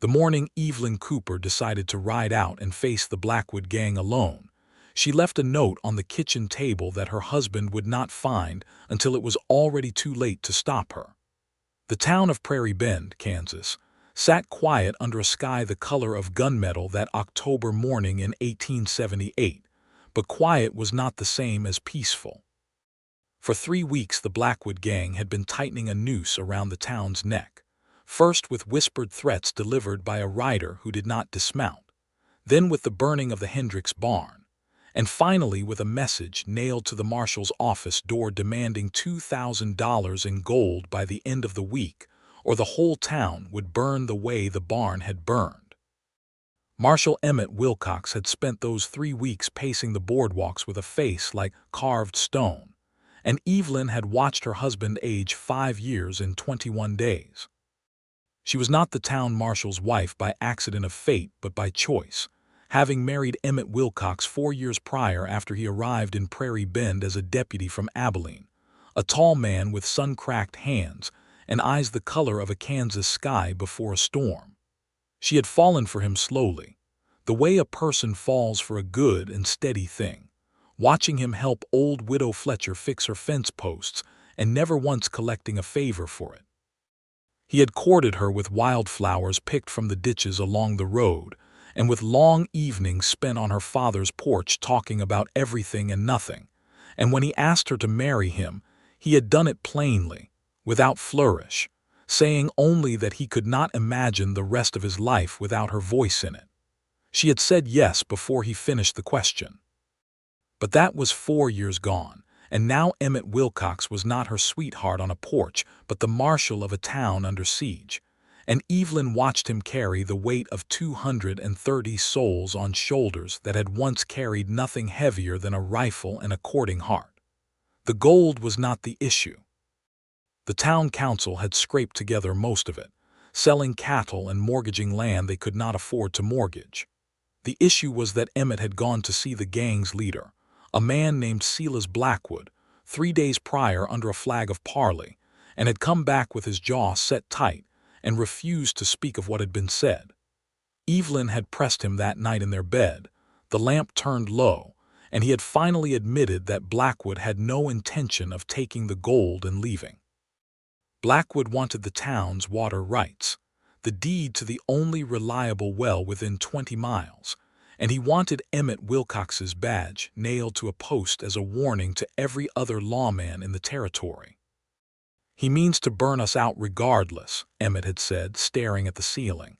The morning Evelyn Cooper decided to ride out and face the Blackwood gang alone. She left a note on the kitchen table that her husband would not find until it was already too late to stop her. The town of Prairie Bend, Kansas, sat quiet under a sky the color of gunmetal that October morning in 1878, but quiet was not the same as peaceful. For 3 weeks the Blackwood gang had been tightening a noose around the town's neck, first with whispered threats delivered by a rider who did not dismount, then with the burning of the Hendricks barn, and finally with a message nailed to the marshal's office door demanding $2,000 in gold by the end of the week, or the whole town would burn the way the barn had burned. Marshal Emmett Wilcox had spent those 3 weeks pacing the boardwalks with a face like carved stone, and Evelyn had watched her husband age 5 years in 21 days. She was not the town marshal's wife by accident of fate but by choice, having married Emmett Wilcox 4 years prior after he arrived in Prairie Bend as a deputy from Abilene, a tall man with sun-cracked hands and eyes the color of a Kansas sky before a storm. She had fallen for him slowly, the way a person falls for a good and steady thing, watching him help old widow Fletcher fix her fence posts and never once collecting a favor for it. He had courted her with wildflowers picked from the ditches along the road, and with long evenings spent on her father's porch talking about everything and nothing, and when he asked her to marry him, he had done it plainly, without flourish, saying only that he could not imagine the rest of his life without her voice in it. She had said yes before he finished the question. But that was 4 years gone, and now Emmett Wilcox was not her sweetheart on a porch, but the marshal of a town under siege, and Evelyn watched him carry the weight of 230 souls on shoulders that had once carried nothing heavier than a rifle and a courting heart. The gold was not the issue. The town council had scraped together most of it, selling cattle and mortgaging land they could not afford to mortgage. The issue was that Emmett had gone to see the gang's leader, a man named Silas Blackwood, 3 days prior under a flag of parley, and had come back with his jaw set tight and refused to speak of what had been said. Evelyn had pressed him that night in their bed, the lamp turned low, and he had finally admitted that Blackwood had no intention of taking the gold and leaving. Blackwood wanted the town's water rights, the deed to the only reliable well within 20 miles, and he wanted Emmett Wilcox's badge nailed to a post as a warning to every other lawman in the territory. "He means to burn us out regardless," Emmett had said, staring at the ceiling.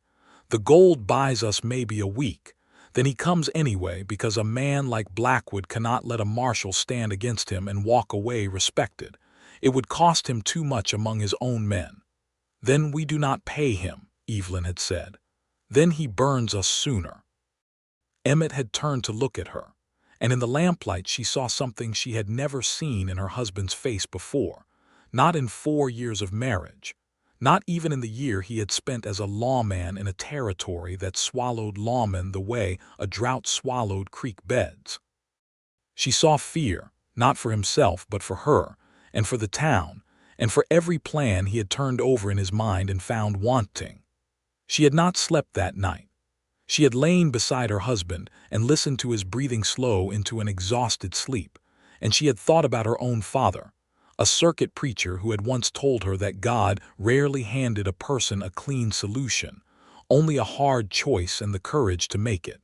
"The gold buys us maybe a week. Then he comes anyway because a man like Blackwood cannot let a marshal stand against him and walk away respected. It would cost him too much among his own men. Then we do not pay him," Evelyn had said. "Then he burns us sooner." Emmett had turned to look at her, and in the lamplight she saw something she had never seen in her husband's face before, not in 4 years of marriage, not even in the year he had spent as a lawman in a territory that swallowed lawmen the way a drought swallowed creek beds. She saw fear, not for himself but for her, and for the town, and for every plan he had turned over in his mind and found wanting. She had not slept that night. She had lain beside her husband and listened to his breathing slow into an exhausted sleep, and she had thought about her own father, a circuit preacher who had once told her that God rarely handed a person a clean solution, only a hard choice and the courage to make it.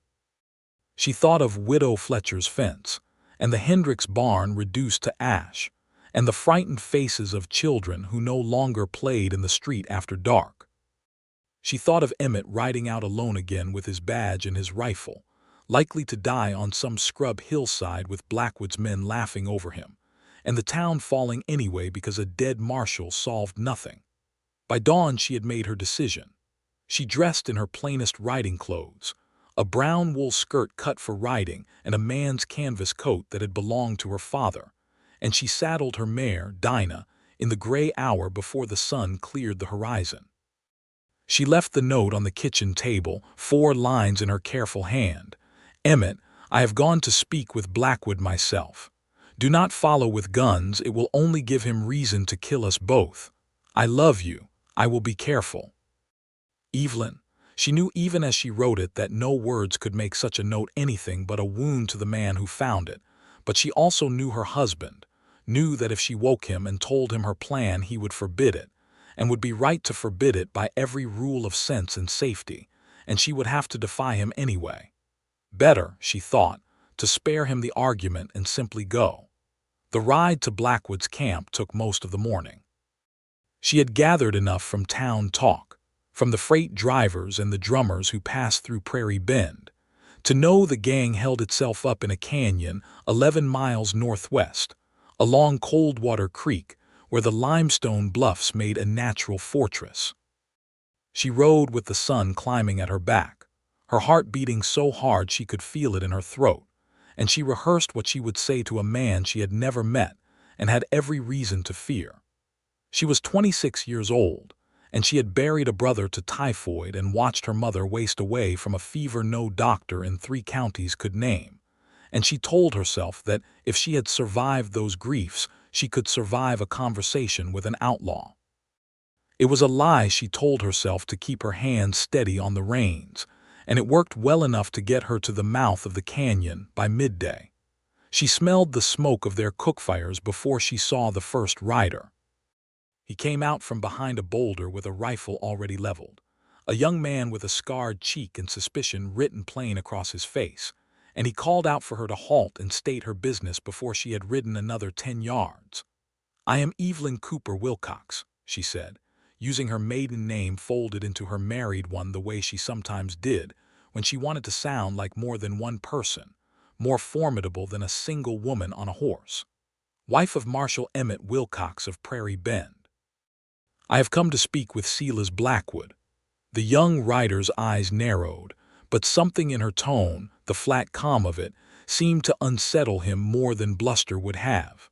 She thought of widow Fletcher's fence, and the Hendricks barn reduced to ash, and the frightened faces of children who no longer played in the street after dark. She thought of Emmett riding out alone again with his badge and his rifle, likely to die on some scrub hillside with Blackwood's men laughing over him, and the town falling anyway because a dead marshal solved nothing. By dawn she had made her decision. She dressed in her plainest riding clothes, a brown wool skirt cut for riding and a man's canvas coat that had belonged to her father, and she saddled her mare, Dinah, in the gray hour before the sun cleared the horizon. She left the note on the kitchen table, 4 lines in her careful hand. "Emmett, I have gone to speak with Blackwood myself. Do not follow with guns, it will only give him reason to kill us both. I love you, I will be careful." Evelyn, She knew even as she wrote it that no words could make such a note anything but a wound to the man who found it, but she also knew her husband, knew that if she woke him and told him her plan he would forbid it, and would be right to forbid it by every rule of sense and safety, and she would have to defy him anyway. Better, she thought, to spare him the argument and simply go. The ride to Blackwood's camp took most of the morning. She had gathered enough from town talk, from the freight drivers and the drummers who passed through Prairie Bend, to know the gang held itself up in a canyon 11 miles northwest, along Coldwater Creek, where the limestone bluffs made a natural fortress. She rode with the sun climbing at her back, her heart beating so hard she could feel it in her throat, and she rehearsed what she would say to a man she had never met and had every reason to fear. She was 26 years old, and she had buried a brother to typhoid and watched her mother waste away from a fever no doctor in 3 counties could name, and she told herself that if she had survived those griefs, she could survive a conversation with an outlaw. It was a lie she told herself to keep her hands steady on the reins, and it worked well enough to get her to the mouth of the canyon by midday. She smelled the smoke of their cookfires before she saw the first rider. He came out from behind a boulder with a rifle already leveled, a young man with a scarred cheek and suspicion written plain across his face, and he called out for her to halt and state her business before she had ridden another 10 yards. "I am Evelyn Cooper Wilcox," she said, using her maiden name folded into her married one the way she sometimes did when she wanted to sound like more than one person, more formidable than a single woman on a horse. "Wife of Marshal Emmett Wilcox of Prairie Bend. I have come to speak with Silas Blackwood." The young rider's eyes narrowed, but something in her tone, the flat calm of it, seemed to unsettle him more than bluster would have.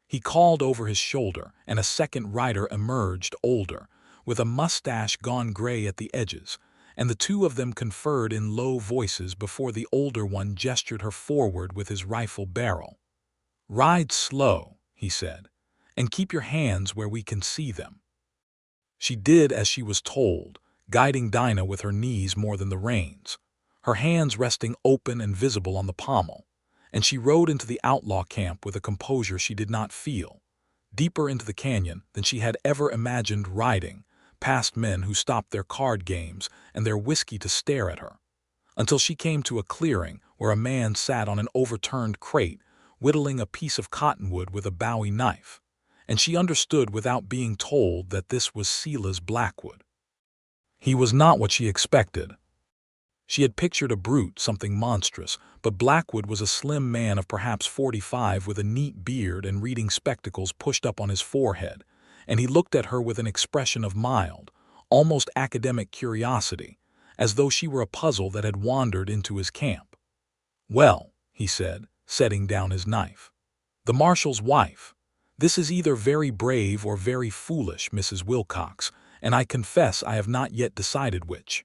He called over his shoulder, and a second rider emerged, older, with a mustache gone gray at the edges, and the two of them conferred in low voices before the older one gestured her forward with his rifle barrel. "Ride slow," he said, "and keep your hands where we can see them." She did as she was told, guiding Dinah with her knees more than the reins, her hands resting open and visible on the pommel, and she rode into the outlaw camp with a composure she did not feel, deeper into the canyon than she had ever imagined riding, past men who stopped their card games and their whiskey to stare at her, until she came to a clearing where a man sat on an overturned crate, whittling a piece of cottonwood with a Bowie knife, and she understood without being told that this was Silas Blackwood. He was not what she expected. She had pictured a brute, something monstrous, but Blackwood was a slim man of perhaps 45 with a neat beard and reading spectacles pushed up on his forehead, and he looked at her with an expression of mild, almost academic curiosity, as though she were a puzzle that had wandered into his camp. "Well," he said, setting down his knife, "the marshal's wife. This is either very brave or very foolish, Mrs. Wilcox, and I confess I have not yet decided which."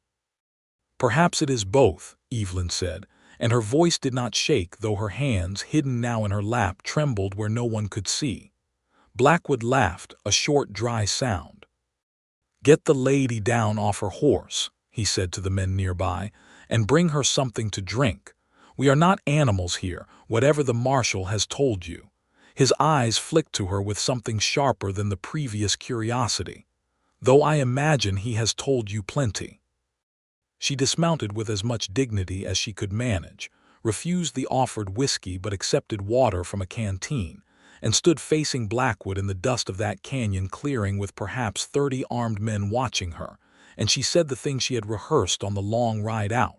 "Perhaps it is both," Evelyn said, and her voice did not shake, though her hands, hidden now in her lap, trembled where no one could see. Blackwood laughed, a short, dry sound. "Get the lady down off her horse," he said to the men nearby, "and bring her something to drink. We are not animals here, whatever the marshal has told you." His eyes flicked to her with something sharper than the previous curiosity. "Though I imagine he has told you plenty." She dismounted with as much dignity as she could manage, refused the offered whiskey but accepted water from a canteen, and stood facing Blackwood in the dust of that canyon clearing with perhaps 30 armed men watching her, and she said the thing she had rehearsed on the long ride out.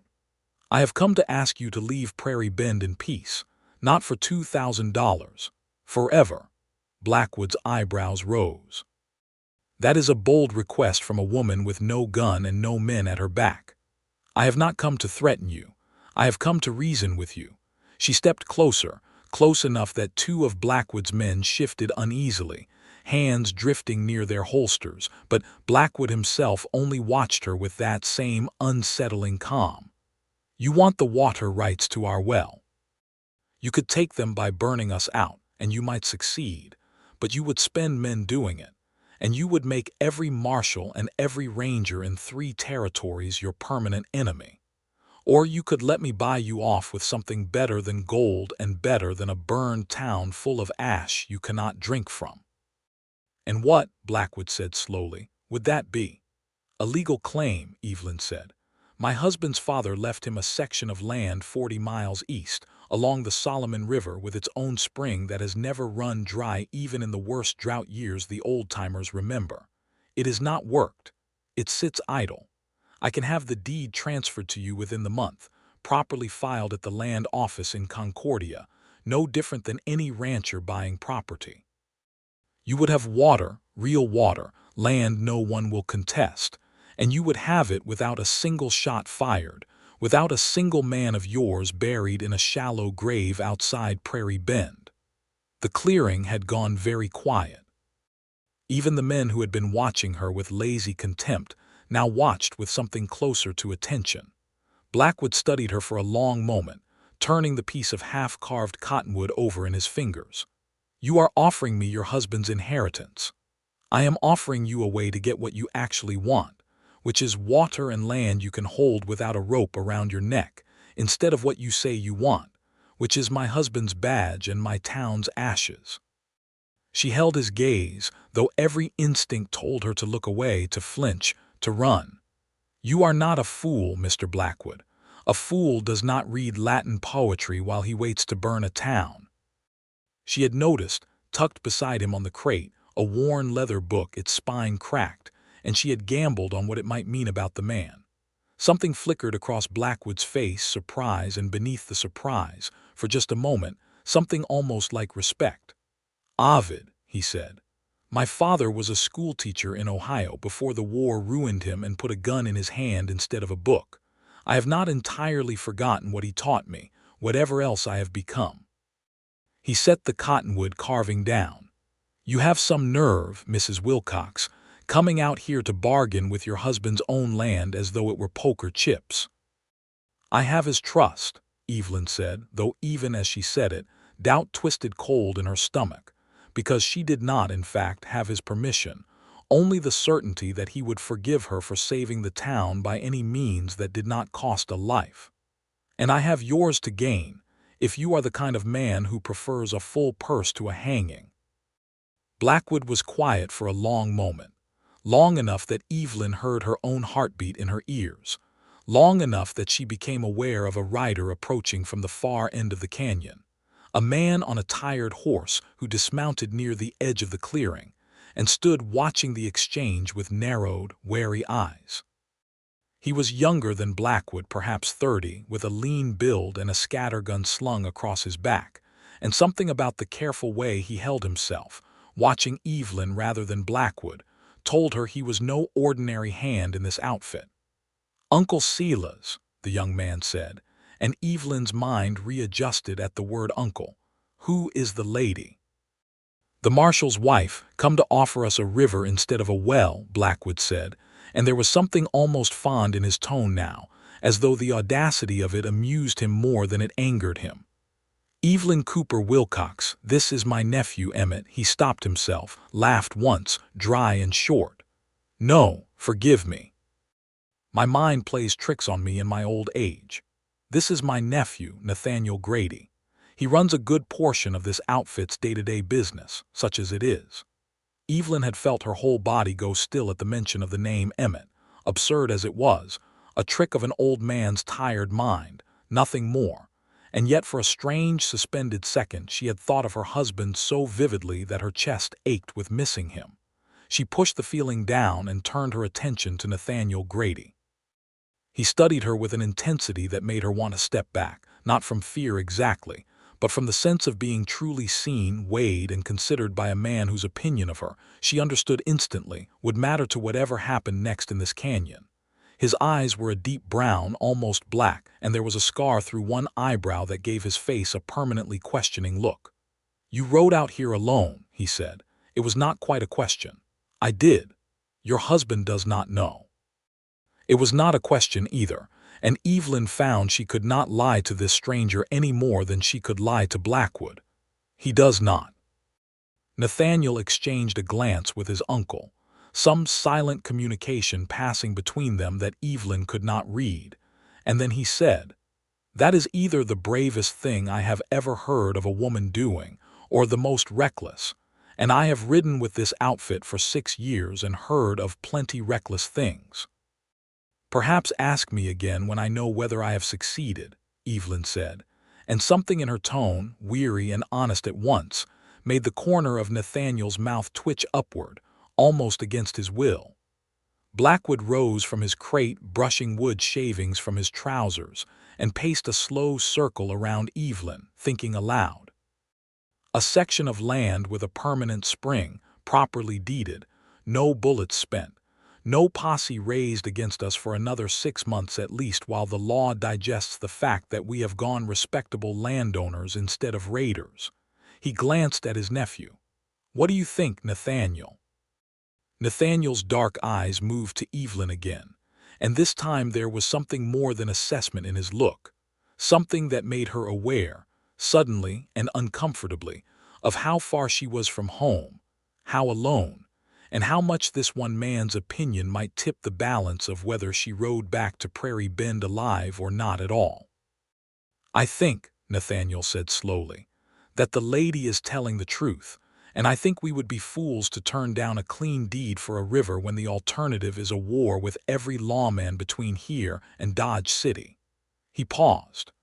"I have come to ask you to leave Prairie Bend in peace, not for $2,000. Forever." Blackwood's eyebrows rose. "That is a bold request from a woman with no gun and no men at her back. I have not come to threaten you. I have come to reason with you." She stepped closer, close enough that 2 of Blackwood's men shifted uneasily, hands drifting near their holsters, but Blackwood himself only watched her with that same unsettling calm. "You want the water rights to our well. You could take them by burning us out, and you might succeed, but you would spend men doing it, and you would make every marshal and every ranger in 3 territories your permanent enemy. Or you could let me buy you off with something better than gold and better than a burned town full of ash you cannot drink from." "And what," Blackwood said slowly, "would that be?" "A legal claim," Evelyn said. "My husband's father left him a section of land 40 miles east, along the Solomon River with its own spring that has never run dry even in the worst drought years the old-timers remember. It is not worked. It sits idle. I can have the deed transferred to you within the month, properly filed at the land office in Concordia, no different than any rancher buying property. You would have water, real water, land no one will contest, and you would have it without a single shot fired, without a single man of yours buried in a shallow grave outside Prairie Bend." The clearing had gone very quiet. Even the men who had been watching her with lazy contempt now watched with something closer to attention. Blackwood studied her for a long moment, turning the piece of half-carved cottonwood over in his fingers. "You are offering me your husband's inheritance. I am offering you a way to get what you actually want, which is water and land you can hold without a rope around your neck, instead of what you say you want, which is my husband's badge and my town's ashes." She held his gaze, though every instinct told her to look away, to flinch, to run. "You are not a fool, Mr. Blackwood. A fool does not read Latin poetry while he waits to burn a town." She had noticed, tucked beside him on the crate, a worn leather book, its spine cracked, and she had gambled on what it might mean about the man. Something flickered across Blackwood's face, surprise, and beneath the surprise, for just a moment, something almost like respect. "Ovid," he said. "My father was a schoolteacher in Ohio before the war ruined him and put a gun in his hand instead of a book. I have not entirely forgotten what he taught me, whatever else I have become." He set the cottonwood carving down. "You have some nerve, Mrs. Wilcox, coming out here to bargain with your husband's own land as though it were poker chips." "I have his trust," Evelyn said, though even as she said it, doubt twisted cold in her stomach, because she did not, in fact, have his permission, only the certainty that he would forgive her for saving the town by any means that did not cost a life. "And I have yours to gain, if you are the kind of man who prefers a full purse to a hanging." Blackwood was quiet for a long moment, long enough that Evelyn heard her own heartbeat in her ears, long enough that she became aware of a rider approaching from the far end of the canyon, a man on a tired horse who dismounted near the edge of the clearing and stood watching the exchange with narrowed, wary eyes. He was younger than Blackwood, perhaps 30, with a lean build and a scattergun slung across his back, and something about the careful way he held himself, watching Evelyn rather than Blackwood, told her he was no ordinary hand in this outfit. "Uncle Silas," the young man said, and Evelyn's mind readjusted at the word uncle. "Who is the lady?" "The marshal's wife, come to offer us a river instead of a well," Blackwood said, and there was something almost fond in his tone now, as though the audacity of it amused him more than it angered him. "Evelyn Cooper Wilcox, this is my nephew Emmett." He stopped himself, laughed once, dry and short. "No, forgive me. My mind plays tricks on me in my old age. This is my nephew, Nathaniel Grady. He runs a good portion of this outfit's day-to-day business, such as it is." Evelyn had felt her whole body go still at the mention of the name Emmett, absurd as it was, a trick of an old man's tired mind, nothing more, and yet for a strange suspended second she had thought of her husband so vividly that her chest ached with missing him. She pushed the feeling down and turned her attention to Nathaniel Grady. He studied her with an intensity that made her want to step back, not from fear exactly, but from the sense of being truly seen, weighed, and considered by a man whose opinion of her, she understood instantly, would matter to whatever happened next in this canyon. His eyes were a deep brown, almost black, and there was a scar through one eyebrow that gave his face a permanently questioning look. "You rode out here alone," he said. "It was not quite a question." "I did. Your husband does not know." It was not a question either, and Evelyn found she could not lie to this stranger any more than she could lie to Blackwood. "He does not." Nathaniel exchanged a glance with his uncle, some silent communication passing between them that Evelyn could not read, and then he said, "That is either the bravest thing I have ever heard of a woman doing, or the most reckless, and I have ridden with this outfit for 6 years and heard of plenty reckless things." "Perhaps ask me again when I know whether I have succeeded," Evelyn said, and something in her tone, weary and honest at once, made the corner of Nathaniel's mouth twitch upward, almost against his will. Blackwood rose from his crate, brushing wood shavings from his trousers, and paced a slow circle around Evelyn, thinking aloud. "A section of land with a permanent spring, properly deeded, no bullets spent, no posse raised against us for another 6 months at least while the law digests the fact that we have gone respectable landowners instead of raiders." He glanced at his nephew. "What do you think, Nathaniel?" Nathaniel's dark eyes moved to Evelyn again, and this time there was something more than assessment in his look, something that made her aware, suddenly and uncomfortably, of how far she was from home, how alone, and how much this one man's opinion might tip the balance of whether she rode back to Prairie Bend alive or not at all. "I think," Nathaniel said slowly, "that the lady is telling the truth, and I think we would be fools to turn down a clean deed for a river when the alternative is a war with every lawman between here and Dodge City." He paused.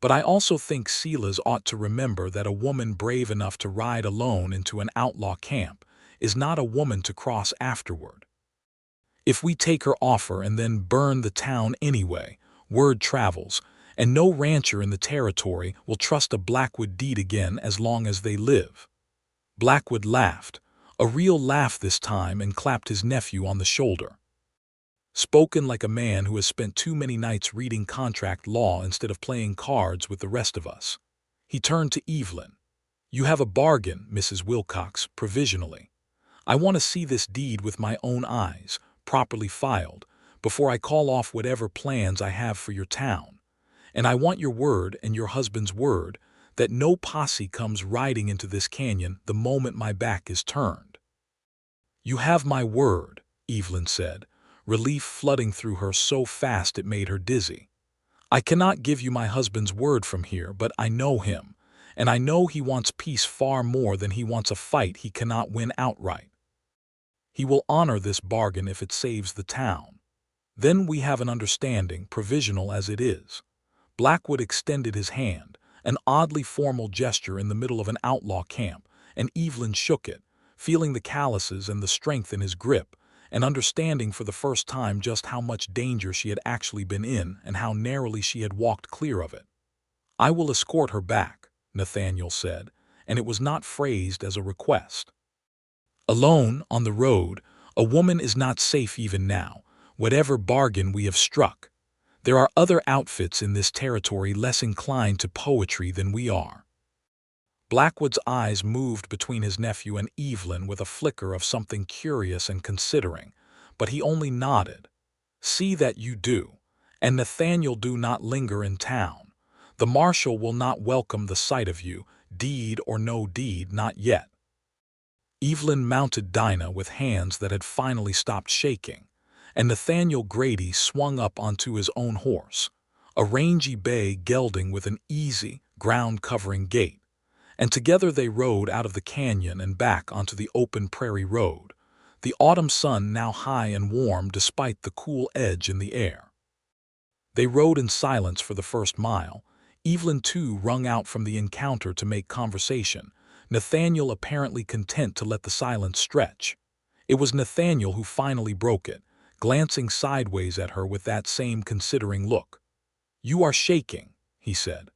"But I also think Silas ought to remember that a woman brave enough to ride alone into an outlaw camp is not a woman to cross afterward. If we take her offer and then burn the town anyway, word travels, and no rancher in the territory will trust a Blackwood deed again as long as they live." Blackwood laughed, a real laugh this time, and clapped his nephew on the shoulder. "Spoken like a man who has spent too many nights reading contract law instead of playing cards with the rest of us." He turned to Evelyn. "You have a bargain, Mrs. Wilcox, provisionally. I want to see this deed with my own eyes, properly filed, before I call off whatever plans I have for your town. And I want your word and your husband's word that no posse comes riding into this canyon the moment my back is turned." "You have my word," Evelyn said, relief flooding through her so fast it made her dizzy. "I cannot give you my husband's word from here, but I know him, and I know he wants peace far more than he wants a fight he cannot win outright. He will honor this bargain if it saves the town. Then we have an understanding, provisional as it is." Blackwood extended his hand, an oddly formal gesture in the middle of an outlaw camp, and Evelyn shook it, feeling the calluses and the strength in his grip, and understanding for the first time just how much danger she had actually been in and how narrowly she had walked clear of it. "I will escort her back," Nathaniel said, and it was not phrased as a request. "Alone, on the road, a woman is not safe even now, whatever bargain we have struck. There are other outfits in this territory less inclined to poetry than we are." Blackwood's eyes moved between his nephew and Evelyn with a flicker of something curious and considering, but he only nodded. "See that you do, and Nathaniel do not linger in town. The marshal will not welcome the sight of you, deed or no deed, not yet." Evelyn mounted Dinah with hands that had finally stopped shaking, and Nathaniel Grady swung up onto his own horse, a rangy bay gelding with an easy, ground-covering gait, and together they rode out of the canyon and back onto the open prairie road, the autumn sun now high and warm despite the cool edge in the air. They rode in silence for the first mile. Evelyn too wrung out from the encounter to make conversation, Nathaniel apparently content to let the silence stretch. It was Nathaniel who finally broke it, glancing sideways at her with that same considering look. "You are shaking," he said.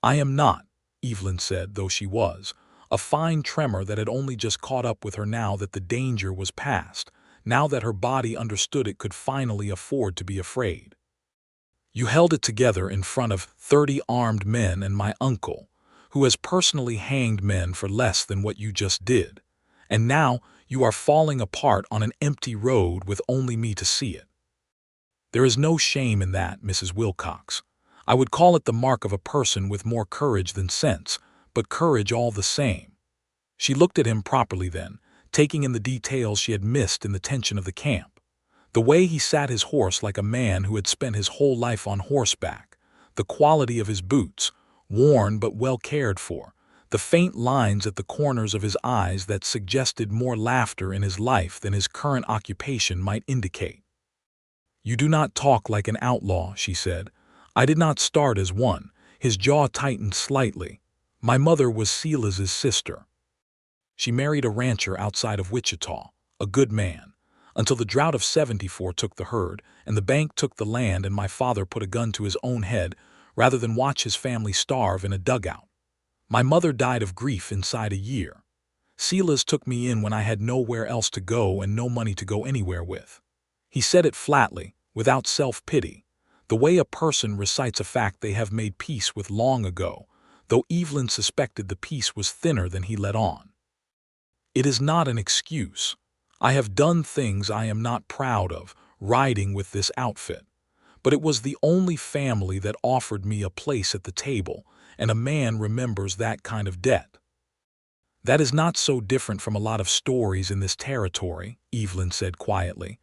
"I am not," Evelyn said, though she was, a fine tremor that had only just caught up with her now that the danger was past, now that her body understood it could finally afford to be afraid. "You held it together in front of 30 armed men and my uncle, who has personally hanged men for less than what you just did, and now you are falling apart on an empty road with only me to see it. There is no shame in that, Mrs. Wilcox. I would call it the mark of a person with more courage than sense, but courage all the same." She looked at him properly then, taking in the details she had missed in the tension of the camp. The way he sat his horse like a man who had spent his whole life on horseback, the quality of his boots, worn but well cared for, the faint lines at the corners of his eyes that suggested more laughter in his life than his current occupation might indicate. "You do not talk like an outlaw," she said. "I did not start as one." His jaw tightened slightly. "My mother was Silas's sister. She married a rancher outside of Wichita, a good man, until the drought of '74 took the herd, and the bank took the land, and my father put a gun to his own head rather than watch his family starve in a dugout. My mother died of grief inside a year. Silas took me in when I had nowhere else to go and no money to go anywhere with." He said it flatly, without self-pity, the way a person recites a fact they have made peace with long ago, though Evelyn suspected the peace was thinner than he let on. "It is not an excuse. I have done things I am not proud of, riding with this outfit. But it was the only family that offered me a place at the table, and a man remembers that kind of debt." "That is not so different from a lot of stories in this territory," Evelyn said quietly.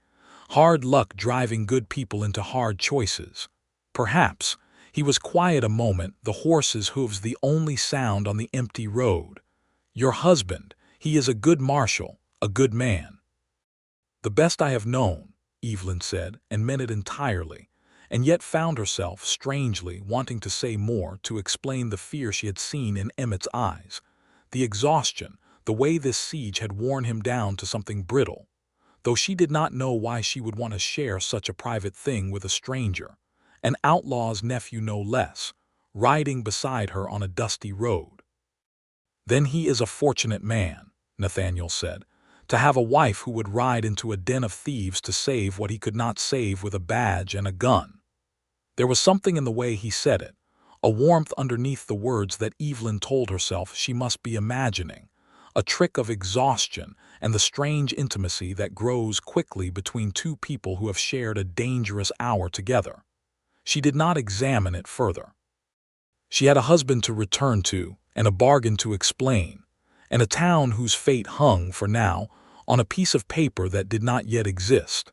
"Hard luck driving good people into hard choices. Perhaps." He was quiet a moment, the horse's hooves the only sound on the empty road. "Your husband, he is a good marshal, a good man." "The best I have known," Evelyn said, and meant it entirely, and yet found herself, strangely, wanting to say more to explain the fear she had seen in Emmett's eyes, the exhaustion, the way this siege had worn him down to something brittle, though she did not know why she would want to share such a private thing with a stranger, an outlaw's nephew no less, riding beside her on a dusty road. "Then he is a fortunate man," Nathaniel said, "to have a wife who would ride into a den of thieves to save what he could not save with a badge and a gun." There was something in the way he said it, a warmth underneath the words that Evelyn told herself she must be imagining, a trick of exhaustion and the strange intimacy that grows quickly between two people who have shared a dangerous hour together. She did not examine it further. She had a husband to return to and a bargain to explain, and a town whose fate hung, for now, on a piece of paper that did not yet exist.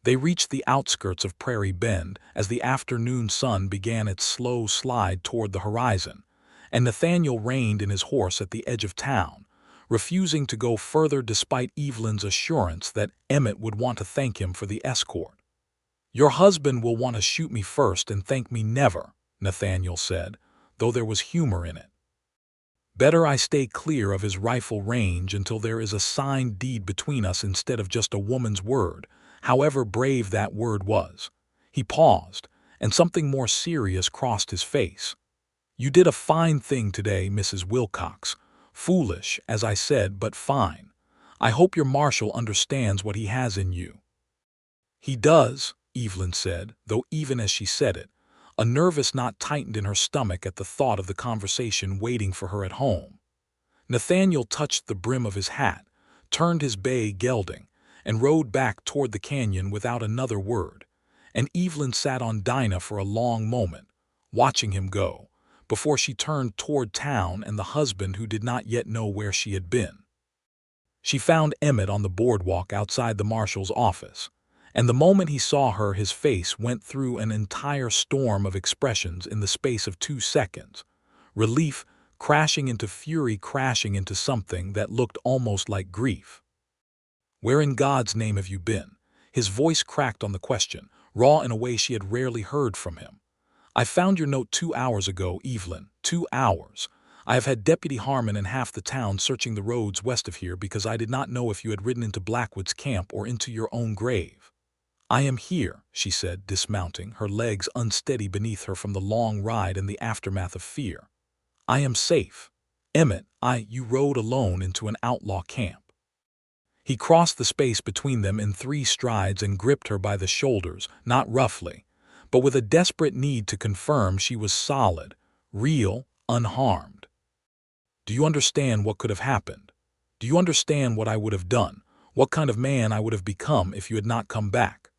They reached the outskirts of Prairie Bend as the afternoon sun began its slow slide toward the horizon, and Nathaniel reined in his horse at the edge of town, refusing to go further despite Evelyn's assurance that Emmett would want to thank him for the escort. "Your husband will want to shoot me first and thank me never," Nathaniel said, though there was humor in it. "Better I stay clear of his rifle range until there is a signed deed between us instead of just a woman's word, however brave that word was." He paused, and something more serious crossed his face. "You did a fine thing today, Mrs. Wilcox. Foolish, as I said, but fine. I hope your marshal understands what he has in you." "He does," Evelyn said, though even as she said it, a nervous knot tightened in her stomach at the thought of the conversation waiting for her at home. Nathaniel touched the brim of his hat, turned his bay gelding, and rode back toward the canyon without another word, and Evelyn sat on Dinah for a long moment, watching him go, before she turned toward town and the husband who did not yet know where she had been. She found Emmett on the boardwalk outside the marshal's office, and the moment he saw her his face went through an entire storm of expressions in the space of 2 seconds, relief crashing into fury, crashing into something that looked almost like grief. "Where in God's name have you been?" His voice cracked on the question, raw in a way she had rarely heard from him. "I found your note 2 hours ago, Evelyn, 2 hours. I have had Deputy Harmon and half the town searching the roads west of here because I did not know if you had ridden into Blackwood's camp or into your own grave." "I am here," she said, dismounting, her legs unsteady beneath her from the long ride and the aftermath of fear. "I am safe. Emmett, you rode alone into an outlaw camp." He crossed the space between them in 3 strides and gripped her by the shoulders, not roughly, but with a desperate need to confirm she was solid, real, unharmed. "Do you understand what could have happened? Do you understand what I would have done, what kind of man I would have become if you had not come back?"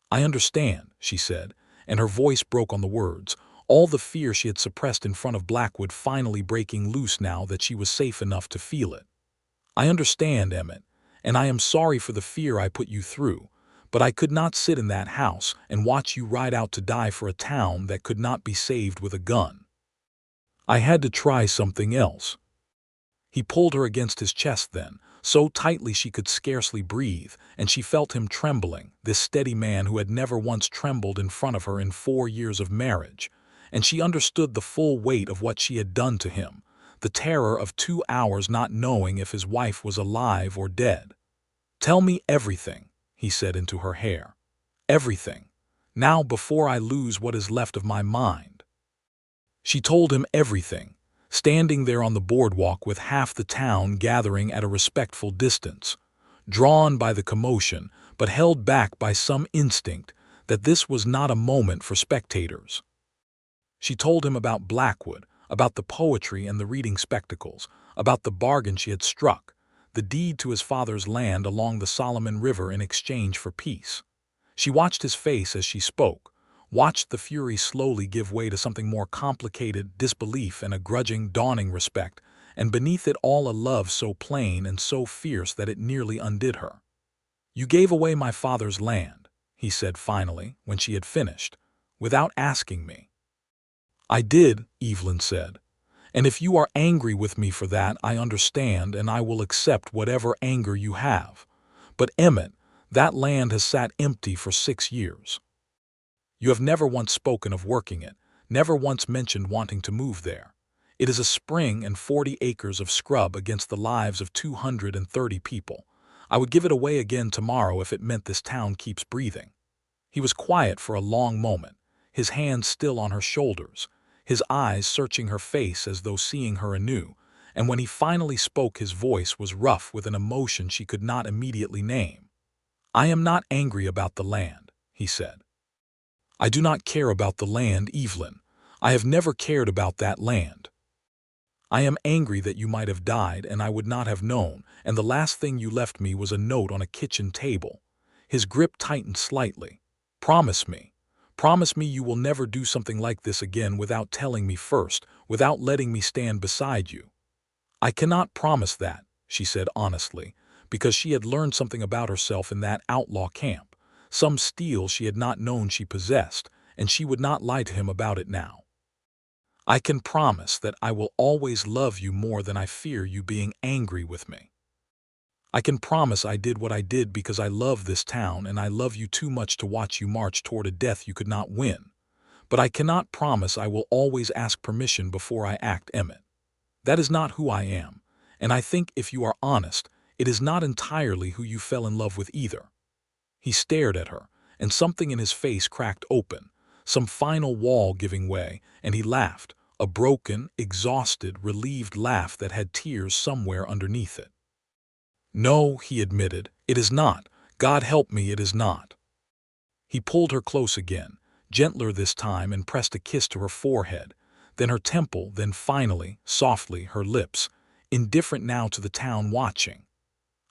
"I understand," she said, and her voice broke on the words, all the fear she had suppressed in front of Blackwood finally breaking loose now that she was safe enough to feel it. "I understand, Emmett, and I am sorry for the fear I put you through, but I could not sit in that house and watch you ride out to die for a town that could not be saved with a gun. I had to try something else." He pulled her against his chest then, so tightly she could scarcely breathe, and she felt him trembling, this steady man who had never once trembled in front of her in 4 years of marriage, and she understood the full weight of what she had done to him, the terror of 2 hours not knowing if his wife was alive or dead. "Tell me everything," he said into her hair. "Everything. Now, before I lose what is left of my mind." She told him everything, standing there on the boardwalk with half the town gathering at a respectful distance, drawn by the commotion but held back by some instinct that this was not a moment for spectators. She told him about Blackwood, about the poetry and the reading spectacles, about the bargain she had struck, the deed to his father's land along the Solomon River in exchange for peace. She watched his face as she spoke, watched the fury slowly give way to something more complicated, disbelief and a grudging, dawning respect, and beneath it all a love so plain and so fierce that it nearly undid her. "You gave away my father's land," he said finally, when she had finished, "without asking me." "I did," Evelyn said, "and if you are angry with me for that, I understand and I will accept whatever anger you have. But Emmett, that land has sat empty for 6 years. You have never once spoken of working it, never once mentioned wanting to move there. It is a spring and 40 acres of scrub against the lives of 230 people. I would give it away again tomorrow if it meant this town keeps breathing." He was quiet for a long moment, his hands still on her shoulders, his eyes searching her face as though seeing her anew, and when he finally spoke his voice was rough with an emotion she could not immediately name. "I am not angry about the land," he said. "I do not care about the land, Evelyn. I have never cared about that land. I am angry that you might have died and I would not have known, and the last thing you left me was a note on a kitchen table." His grip tightened slightly. "Promise me. Promise me you will never do something like this again without telling me first, without letting me stand beside you." "I cannot promise that," she said honestly, because she had learned something about herself in that outlaw camp, some steel she had not known she possessed, and she would not lie to him about it now. "I can promise that I will always love you more than I fear you being angry with me. I can promise I did what I did because I love this town and I love you too much to watch you march toward a death you could not win. But I cannot promise I will always ask permission before I act, Emmett. That is not who I am, and I think if you are honest, it is not entirely who you fell in love with either." He stared at her, and something in his face cracked open, some final wall giving way, and he laughed, a broken, exhausted, relieved laugh that had tears somewhere underneath it. "No," he admitted, "it is not. God help me, it is not." He pulled her close again, gentler this time, and pressed a kiss to her forehead, then her temple, then finally, softly, her lips, indifferent now to the town watching.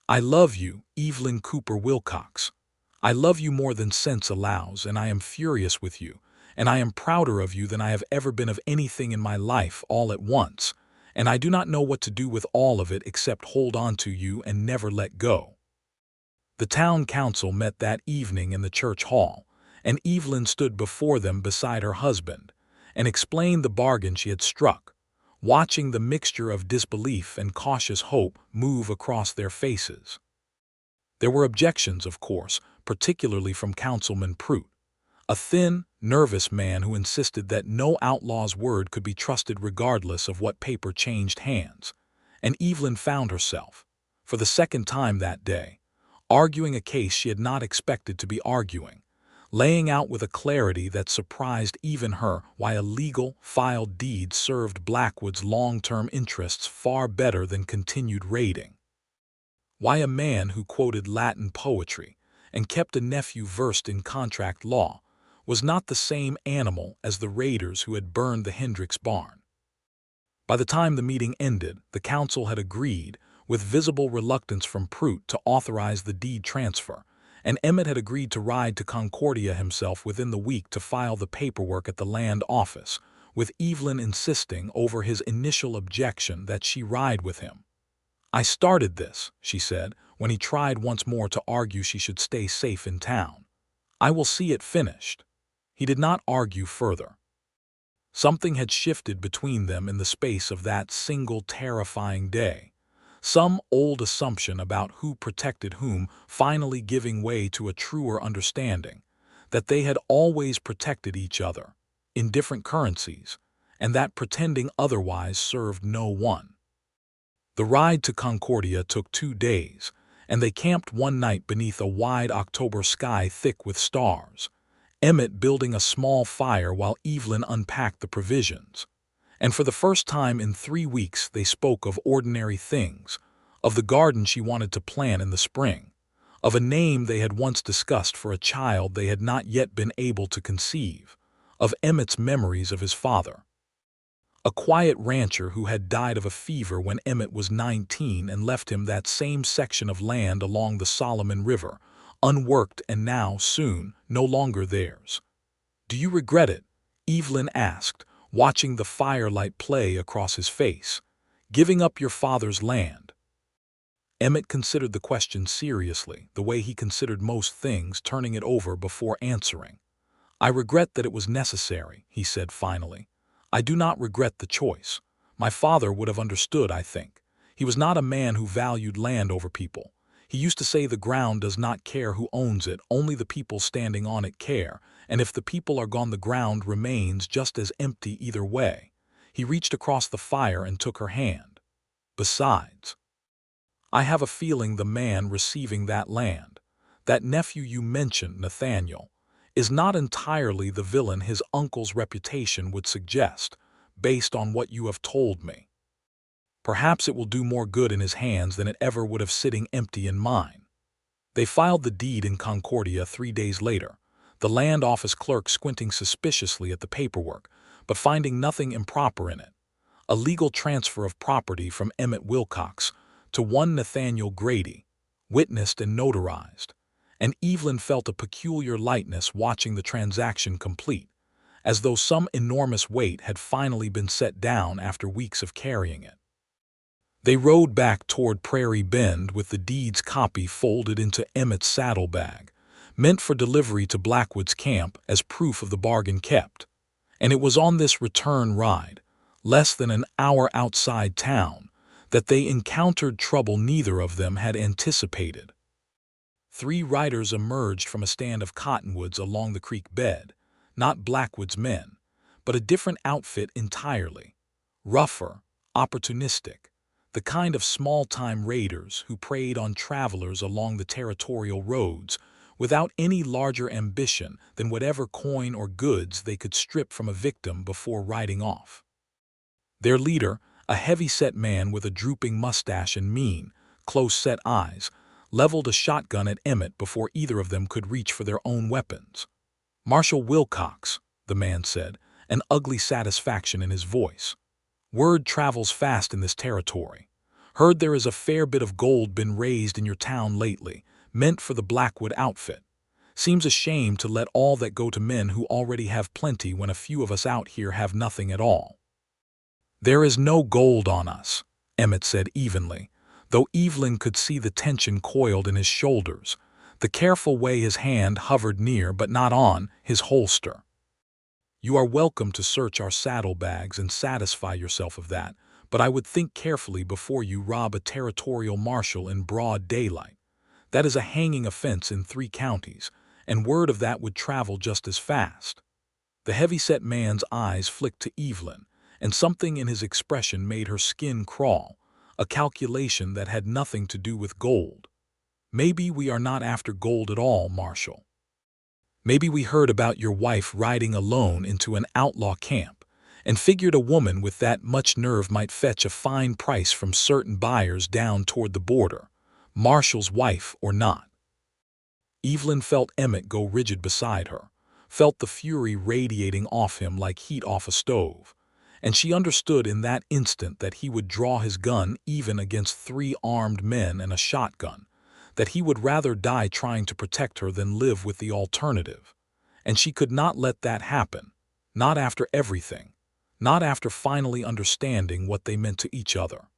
"I love you, Evelyn Cooper Wilcox. I love you more than sense allows, and I am furious with you, and I am prouder of you than I have ever been of anything in my life all at once, and I do not know what to do with all of it except hold on to you and never let go." The town council met that evening in the church hall, and Evelyn stood before them beside her husband, and explained the bargain she had struck, watching the mixture of disbelief and cautious hope move across their faces. There were objections, of course, particularly from Councilman Prout, a thin, nervous man who insisted that no outlaw's word could be trusted regardless of what paper changed hands, and Evelyn found herself, for the second time that day, arguing a case she had not expected to be arguing, laying out with a clarity that surprised even her why a legal, filed deed served Blackwood's long-term interests far better than continued raiding. Why a man who quoted Latin poetry and kept a nephew versed in contract law was not the same animal as the raiders who had burned the Hendricks barn. By the time the meeting ended, the council had agreed, with visible reluctance from Prout, to authorize the deed transfer, and Emmett had agreed to ride to Concordia himself within the week to file the paperwork at the land office, with Evelyn insisting over his initial objection that she ride with him. "I started this," she said, when he tried once more to argue she should stay safe in town. "I will see it finished." He did not argue further. Something had shifted between them in the space of that single terrifying day. Some old assumption about who protected whom finally giving way to a truer understanding, that they had always protected each other, in different currencies, and that pretending otherwise served no one. The ride to Concordia took 2 days, and they camped one night beneath a wide October sky thick with stars, Emmett building a small fire while Evelyn unpacked the provisions. And for the first time in 3 weeks they spoke of ordinary things, of the garden she wanted to plant in the spring, of a name they had once discussed for a child they had not yet been able to conceive, of Emmett's memories of his father. A quiet rancher who had died of a fever when Emmett was 19 and left him that same section of land along the Solomon River, unworked and now, soon, no longer theirs. "Do you regret it?" Evelyn asked, watching the firelight play across his face. "Giving up your father's land?" Emmett considered the question seriously, the way he considered most things, turning it over before answering. "I regret that it was necessary," he said finally. "I do not regret the choice. My father would have understood, I think. He was not a man who valued land over people. He used to say the ground does not care who owns it, only the people standing on it care, and if the people are gone the ground remains just as empty either way." He reached across the fire and took her hand. "Besides, I have a feeling the man receiving that land, that nephew you mentioned, Nathaniel, is not entirely the villain his uncle's reputation would suggest, based on what you have told me. Perhaps it will do more good in his hands than it ever would have sitting empty in mine." They filed the deed in Concordia 3 days later, the land office clerk squinting suspiciously at the paperwork, but finding nothing improper in it. A legal transfer of property from Emmett Wilcox to one Nathaniel Grady, witnessed and notarized, and Evelyn felt a peculiar lightness watching the transaction complete, as though some enormous weight had finally been set down after weeks of carrying it. They rode back toward Prairie Bend with the deed's copy folded into Emmett's saddlebag, meant for delivery to Blackwood's camp as proof of the bargain kept. And it was on this return ride, less than an hour outside town, that they encountered trouble neither of them had anticipated. 3 riders emerged from a stand of cottonwoods along the creek bed, not Blackwood's men, but a different outfit entirely. Rougher, opportunistic, the kind of small-time raiders who preyed on travelers along the territorial roads without any larger ambition than whatever coin or goods they could strip from a victim before riding off. Their leader, a heavy-set man with a drooping mustache and mean, close-set eyes, leveled a shotgun at Emmett before either of them could reach for their own weapons. "Marshal Wilcox," the man said, an ugly satisfaction in his voice. "Word travels fast in this territory. Heard there is a fair bit of gold been raised in your town lately, meant for the Blackwood outfit. Seems a shame to let all that go to men who already have plenty when a few of us out here have nothing at all." "There is no gold on us," Emmett said evenly, though Evelyn could see the tension coiled in his shoulders, the careful way his hand hovered near but not on his holster. "You are welcome to search our saddlebags and satisfy yourself of that, but I would think carefully before you rob a territorial marshal in broad daylight. That is a hanging offense in 3 counties, and word of that would travel just as fast." The heavy-set man's eyes flicked to Evelyn, and something in his expression made her skin crawl, a calculation that had nothing to do with gold. "Maybe we are not after gold at all, Marshal. Maybe we heard about your wife riding alone into an outlaw camp, and figured a woman with that much nerve might fetch a fine price from certain buyers down toward the border, Marshal's wife or not." Evelyn felt Emmett go rigid beside her, felt the fury radiating off him like heat off a stove, and she understood in that instant that he would draw his gun even against 3 armed men and a shotgun, that he would rather die trying to protect her than live with the alternative. And she could not let that happen, not after everything, not after finally understanding what they meant to each other.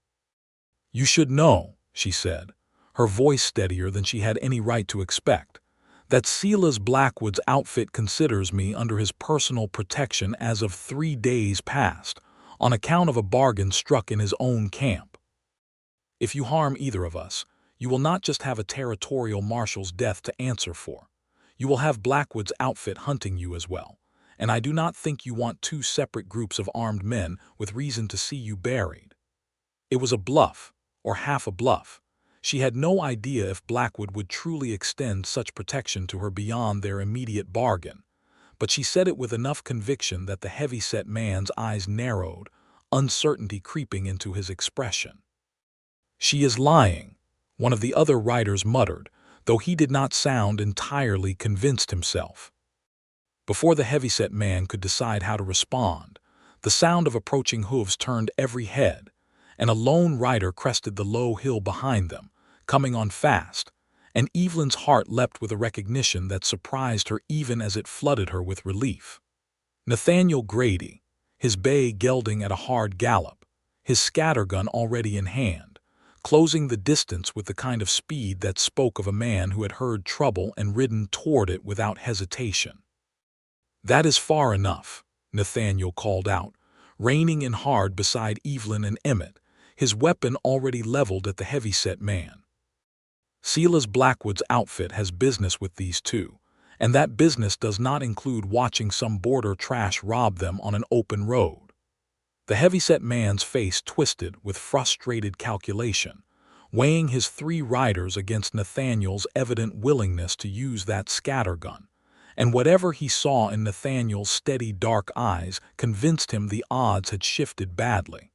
"You should know," she said, her voice steadier than she had any right to expect, "that Silas Blackwood's outfit considers me under his personal protection as of 3 days past, on account of a bargain struck in his own camp. If you harm either of us, you will not just have a territorial marshal's death to answer for. You will have Blackwood's outfit hunting you as well, and I do not think you want 2 separate groups of armed men with reason to see you buried." It was a bluff, or half a bluff. She had no idea if Blackwood would truly extend such protection to her beyond their immediate bargain, but she said it with enough conviction that the heavy-set man's eyes narrowed, uncertainty creeping into his expression. "She is lying," one of the other riders muttered, though he did not sound entirely convinced himself. Before the heavy-set man could decide how to respond, the sound of approaching hooves turned every head, and a lone rider crested the low hill behind them, coming on fast, and Evelyn's heart leapt with a recognition that surprised her even as it flooded her with relief. Nathaniel Grady, his bay gelding at a hard gallop, his scattergun already in hand, closing the distance with the kind of speed that spoke of a man who had heard trouble and ridden toward it without hesitation. "That is far enough," Nathaniel called out, reining in hard beside Evelyn and Emmett, his weapon already leveled at the heavy-set man. "Silas Blackwood's outfit has business with these 2, and that business does not include watching some border trash rob them on an open road." The heavy-set man's face twisted with frustrated calculation, weighing his 3 riders against Nathaniel's evident willingness to use that scattergun, and whatever he saw in Nathaniel's steady dark eyes convinced him the odds had shifted badly.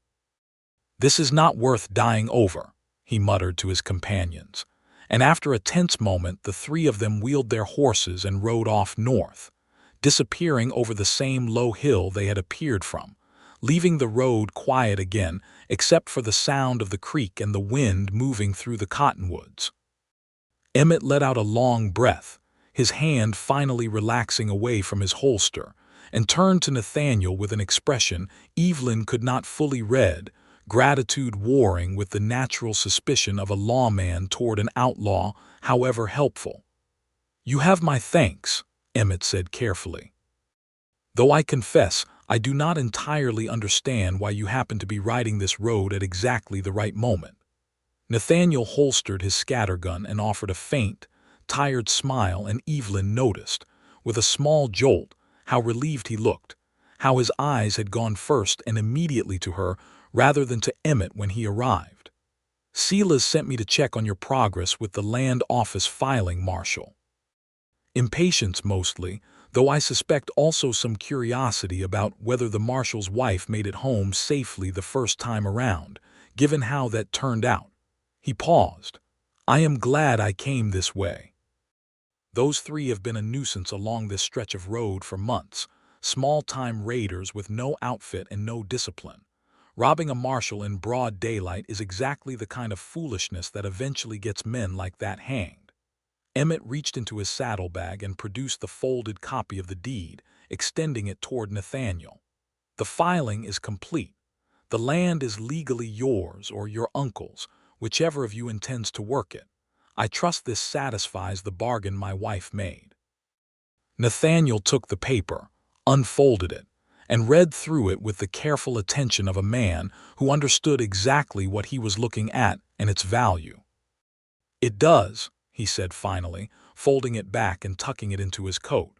"This is not worth dying over," he muttered to his companions, and after a tense moment the 3 of them wheeled their horses and rode off north, disappearing over the same low hill they had appeared from, leaving the road quiet again except for the sound of the creek and the wind moving through the cottonwoods. Emmett let out a long breath, his hand finally relaxing away from his holster, and turned to Nathaniel with an expression Evelyn could not fully read, gratitude warring with the natural suspicion of a lawman toward an outlaw, however helpful. "You have my thanks," Emmett said carefully. "Though I confess I do not entirely understand why you happen to be riding this road at exactly the right moment." Nathaniel holstered his scattergun and offered a faint, tired smile, and Evelyn noticed, with a small jolt, how relieved he looked, how his eyes had gone first and immediately to her rather than to Emmett when he arrived. "Silas sent me to check on your progress with the land office filing, Marshal." Impatience mostly, though I suspect also some curiosity about whether the marshal's wife made it home safely the first time around, given how that turned out. He paused. "I am glad I came this way. Those 3 have been a nuisance along this stretch of road for months, small-time raiders with no outfit and no discipline. Robbing a marshal in broad daylight is exactly the kind of foolishness that eventually gets men like that hanged." Emmett reached into his saddlebag and produced the folded copy of the deed, extending it toward Nathaniel. "The filing is complete. The land is legally yours or your uncle's, whichever of you intends to work it. I trust this satisfies the bargain my wife made." Nathaniel took the paper, unfolded it, and read through it with the careful attention of a man who understood exactly what he was looking at and its value. "It does," he said finally, folding it back and tucking it into his coat.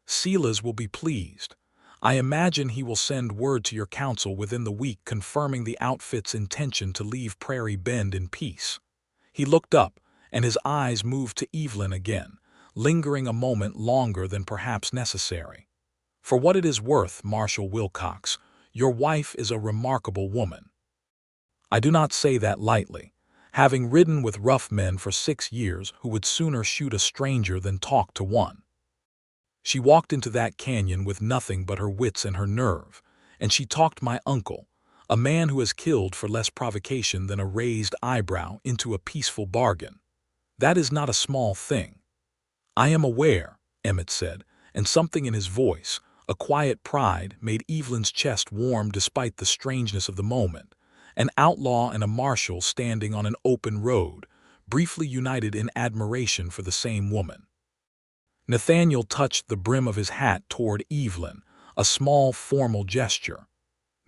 "Silas will be pleased. I imagine he will send word to your council within the week confirming the outfit's intention to leave Prairie Bend in peace." He looked up, and his eyes moved to Evelyn again, lingering a moment longer than perhaps necessary. "For what it is worth, Marshal Wilcox, your wife is a remarkable woman. I do not say that lightly, having ridden with rough men for 6 years who would sooner shoot a stranger than talk to one. She walked into that canyon with nothing but her wits and her nerve, and she talked my uncle, a man who has killed for less provocation than a raised eyebrow, into a peaceful bargain. That is not a small thing." "I am aware," Emmett said, and something in his voice, a quiet pride, made Evelyn's chest warm despite the strangeness of the moment. An outlaw and a marshal standing on an open road, briefly united in admiration for the same woman. Nathaniel touched the brim of his hat toward Evelyn, a small, formal gesture.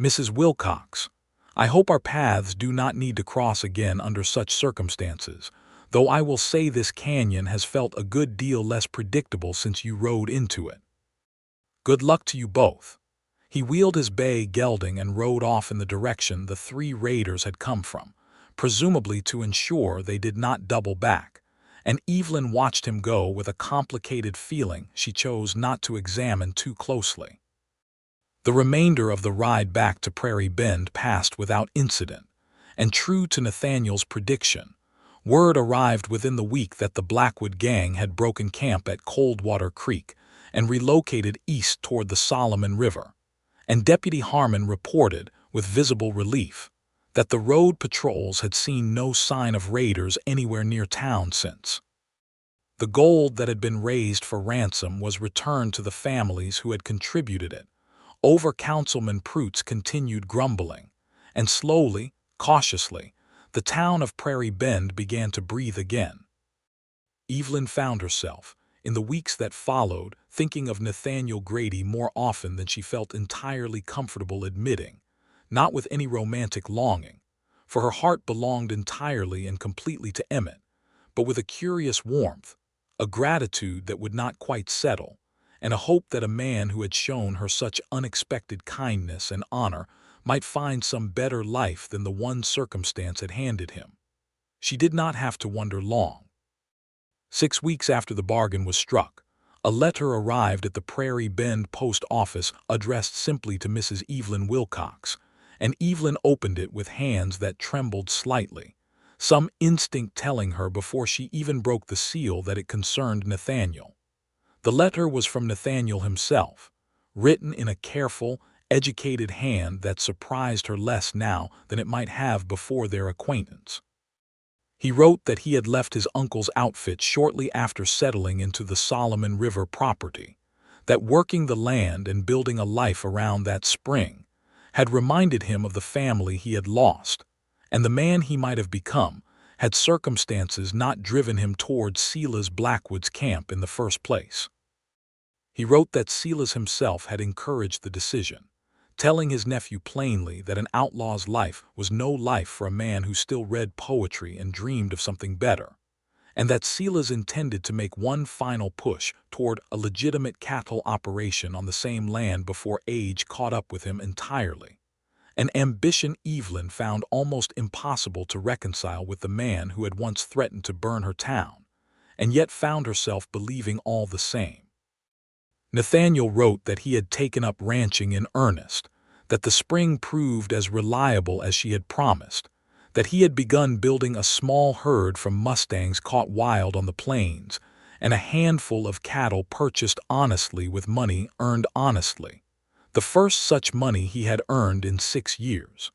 "Mrs. Wilcox, I hope our paths do not need to cross again under such circumstances, though I will say this canyon has felt a good deal less predictable since you rode into it. Good luck to you both." He wheeled his bay gelding and rode off in the direction the three raiders had come from, presumably to ensure they did not double back, and Evelyn watched him go with a complicated feeling she chose not to examine too closely. The remainder of the ride back to Prairie Bend passed without incident, and true to Nathaniel's prediction, word arrived within the week that the Blackwood gang had broken camp at Coldwater Creek and relocated east toward the Solomon River, and Deputy Harmon reported, with visible relief, that the road patrols had seen no sign of raiders anywhere near town since. The gold that had been raised for ransom was returned to the families who had contributed it. Over-Councilman Proots continued grumbling, and slowly, cautiously, the town of Prairie Bend began to breathe again. Evelyn found herself, in the weeks that followed, thinking of Nathaniel Grady more often than she felt entirely comfortable admitting, not with any romantic longing, for her heart belonged entirely and completely to Emmett, but with a curious warmth, a gratitude that would not quite settle, and a hope that a man who had shown her such unexpected kindness and honor might find some better life than the one circumstance had handed him. She did not have to wonder long. 6 weeks after the bargain was struck, a letter arrived at the Prairie Bend post office addressed simply to Mrs. Evelyn Wilcox, and Evelyn opened it with hands that trembled slightly, some instinct telling her before she even broke the seal that it concerned Nathaniel. The letter was from Nathaniel himself, written in a careful, educated hand that surprised her less now than it might have before their acquaintance. He wrote that he had left his uncle's outfit shortly after settling into the Solomon River property, that working the land and building a life around that spring had reminded him of the family he had lost, and the man he might have become had circumstances not driven him toward Silas Blackwood's camp in the first place. He wrote that Silas himself had encouraged the decision, telling his nephew plainly that an outlaw's life was no life for a man who still read poetry and dreamed of something better, and that Silas intended to make one final push toward a legitimate cattle operation on the same land before age caught up with him entirely, an ambition Evelyn found almost impossible to reconcile with the man who had once threatened to burn her town, and yet found herself believing all the same. Nathaniel wrote that he had taken up ranching in earnest, that the spring proved as reliable as she had promised, that he had begun building a small herd from mustangs caught wild on the plains, and a handful of cattle purchased honestly with money earned honestly, the first such money he had earned in 6 years.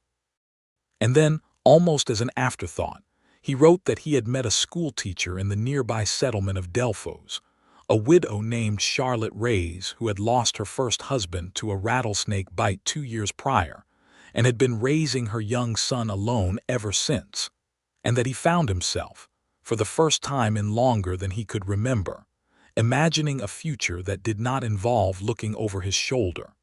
And then, almost as an afterthought, he wrote that he had met a schoolteacher in the nearby settlement of Delphos, a widow named Charlotte Rays who had lost her first husband to a rattlesnake bite 2 years prior and had been raising her young son alone ever since, and that he found himself, for the first time in longer than he could remember, imagining a future that did not involve looking over his shoulder.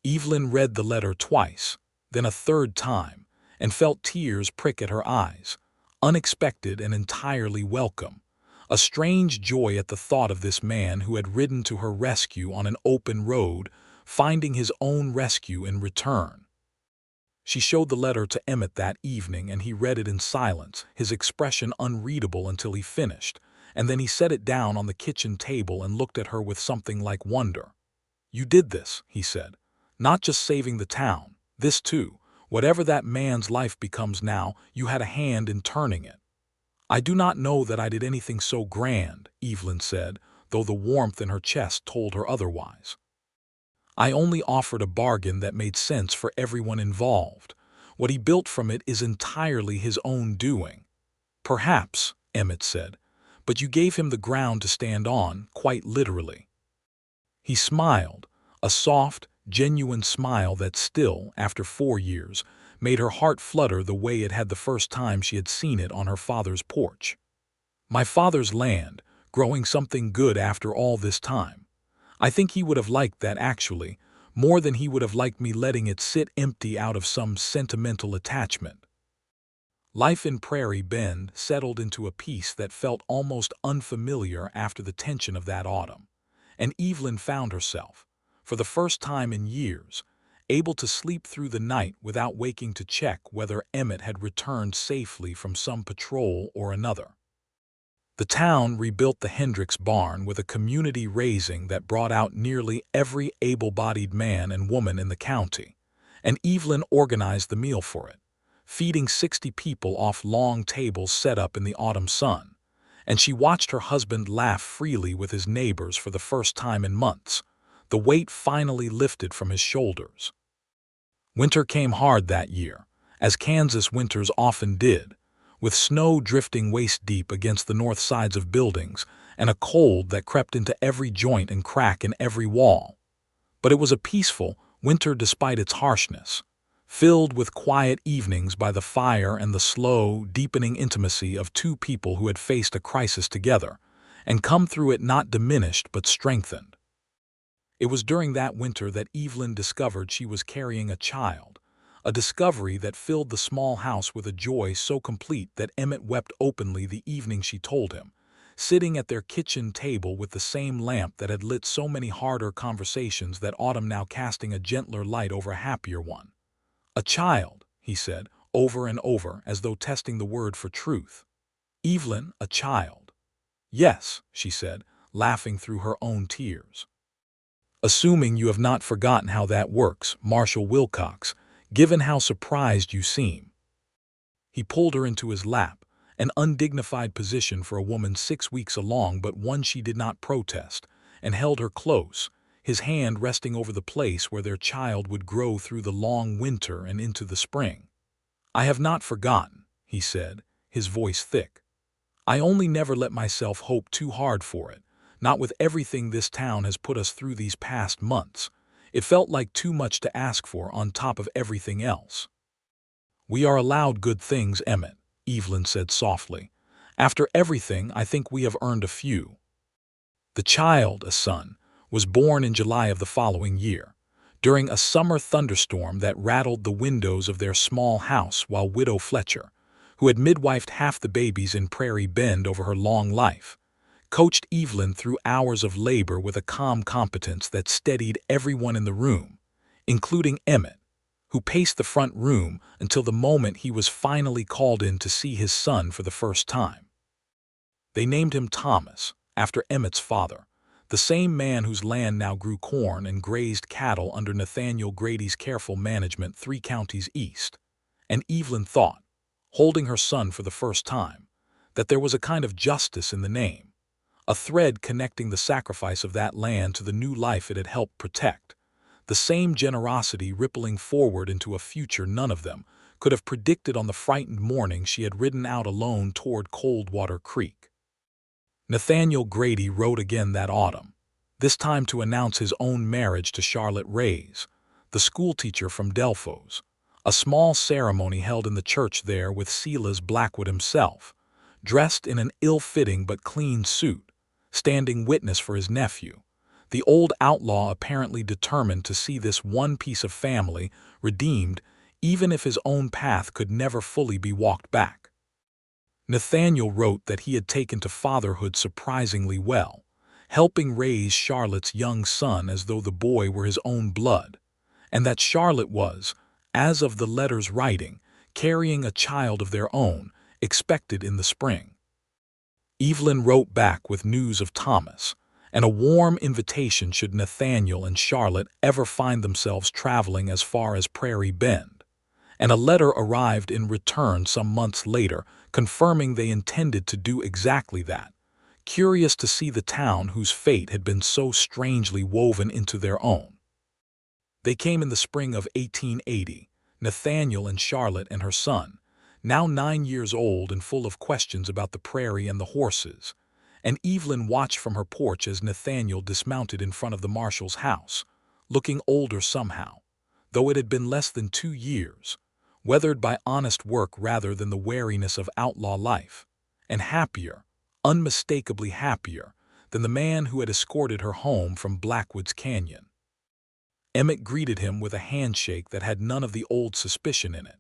Evelyn read the letter twice, then a third time, and felt tears prick at her eyes, unexpected and entirely welcome. A strange joy at the thought of this man who had ridden to her rescue on an open road, finding his own rescue in return. She showed the letter to Emmett that evening, and he read it in silence, his expression unreadable until he finished, and then he set it down on the kitchen table and looked at her with something like wonder. "You did this," he said, "not just saving the town, this too, whatever that man's life becomes now, you had a hand in turning it." "I do not know that I did anything so grand," Evelyn said, though the warmth in her chest told her otherwise. "I only offered a bargain that made sense for everyone involved. What he built from it is entirely his own doing. Perhaps," Emmett said, "but you gave him the ground to stand on, quite literally." He smiled, a soft, genuine smile that still, after 4 years, made her heart flutter the way it had the first time she had seen it on her father's porch. "My father's land, growing something good after all this time. I think he would have liked that actually, more than he would have liked me letting it sit empty out of some sentimental attachment." Life in Prairie Bend settled into a peace that felt almost unfamiliar after the tension of that autumn, and Evelyn found herself, for the first time in years, able to sleep through the night without waking to check whether Emmett had returned safely from some patrol or another. The town rebuilt the Hendricks barn with a community raising that brought out nearly every able-bodied man and woman in the county, and Evelyn organized the meal for it, feeding 60 people off long tables set up in the autumn sun, and she watched her husband laugh freely with his neighbors for the first time in months, the weight finally lifted from his shoulders. Winter came hard that year, as Kansas winters often did, with snow drifting waist-deep against the north sides of buildings and a cold that crept into every joint and crack in every wall. But it was a peaceful winter despite its harshness, filled with quiet evenings by the fire and the slow, deepening intimacy of two people who had faced a crisis together, and come through it not diminished but strengthened. It was during that winter that Evelyn discovered she was carrying a child, a discovery that filled the small house with a joy so complete that Emmett wept openly the evening she told him, sitting at their kitchen table with the same lamp that had lit so many harder conversations that autumn now casting a gentler light over a happier one. "A child," he said, over and over, as though testing the word for truth. "Evelyn, a child." "Yes," she said, laughing through her own tears. "Assuming you have not forgotten how that works, Marshal Wilcox, given how surprised you seem." He pulled her into his lap, an undignified position for a woman 6 weeks along but one she did not protest, and held her close, his hand resting over the place where their child would grow through the long winter and into the spring. "I have not forgotten," he said, his voice thick. "I only never let myself hope too hard for it, not with everything this town has put us through these past months. It felt like too much to ask for on top of everything else." "We are allowed good things, Emmett," Evelyn said softly. "After everything, I think we have earned a few." The child, a son, was born in July of the following year, during a summer thunderstorm that rattled the windows of their small house while Widow Fletcher, who had midwifed half the babies in Prairie Bend over her long life, coached Evelyn through hours of labor with a calm competence that steadied everyone in the room, including Emmett, who paced the front room until the moment he was finally called in to see his son for the first time. They named him Thomas, after Emmett's father, the same man whose land now grew corn and grazed cattle under Nathaniel Grady's careful management 3 counties east, and Evelyn thought, holding her son for the first time, that there was a kind of justice in the name, a thread connecting the sacrifice of that land to the new life it had helped protect, the same generosity rippling forward into a future none of them could have predicted on the frightened morning she had ridden out alone toward Coldwater Creek. Nathaniel Grady wrote again that autumn, this time to announce his own marriage to Charlotte Rays, the schoolteacher from Delphos, a small ceremony held in the church there with Silas Blackwood himself, dressed in an ill-fitting but clean suit, standing witness for his nephew, the old outlaw apparently determined to see this one piece of family redeemed even if his own path could never fully be walked back. Nathaniel wrote that he had taken to fatherhood surprisingly well, helping raise Charlotte's young son as though the boy were his own blood, and that Charlotte was, as of the letter's writing, carrying a child of their own, expected in the spring. Evelyn wrote back with news of Thomas, and a warm invitation should Nathaniel and Charlotte ever find themselves traveling as far as Prairie Bend, and a letter arrived in return some months later confirming they intended to do exactly that, curious to see the town whose fate had been so strangely woven into their own. They came in the spring of 1880, Nathaniel and Charlotte and her son, now 9 years old and full of questions about the prairie and the horses, and Evelyn watched from her porch as Nathaniel dismounted in front of the marshal's house, looking older somehow, though it had been less than 2 years, weathered by honest work rather than the wariness of outlaw life, and happier, unmistakably happier, than the man who had escorted her home from Blackwood's Canyon. Emmett greeted him with a handshake that had none of the old suspicion in it,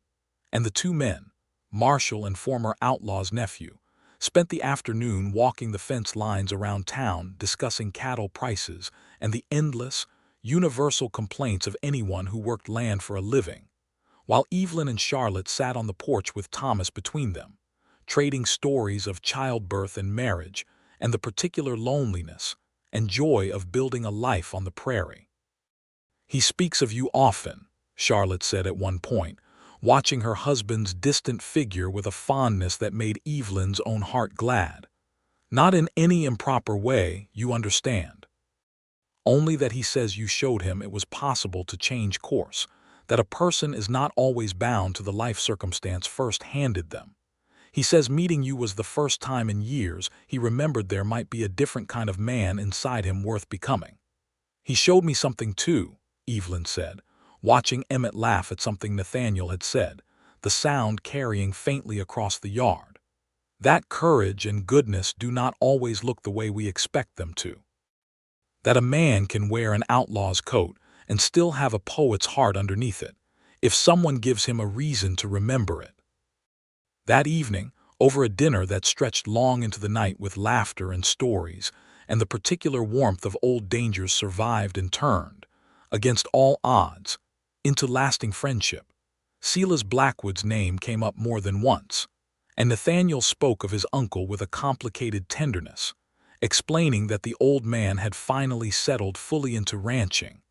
and the two men, Marshal and former outlaw's nephew, spent the afternoon walking the fence lines around town discussing cattle prices and the endless, universal complaints of anyone who worked land for a living, while Evelyn and Charlotte sat on the porch with Thomas between them, trading stories of childbirth and marriage and the particular loneliness and joy of building a life on the prairie. "He speaks of you often," Charlotte said at one point, watching her husband's distant figure with a fondness that made Evelyn's own heart glad. "Not in any improper way, you understand. Only that he says you showed him it was possible to change course, that a person is not always bound to the life circumstance first handed them. He says meeting you was the first time in years he remembered there might be a different kind of man inside him worth becoming. He showed me something too," Evelyn said, watching Emmett laugh at something Nathaniel had said, the sound carrying faintly across the yard. "That courage and goodness do not always look the way we expect them to. That a man can wear an outlaw's coat and still have a poet's heart underneath it, if someone gives him a reason to remember it." That evening, over a dinner that stretched long into the night with laughter and stories, and the particular warmth of old dangers survived and turned, against all odds, into lasting friendship, Silas Blackwood's name came up more than once, and Nathaniel spoke of his uncle with a complicated tenderness, explaining that the old man had finally settled fully into ranching,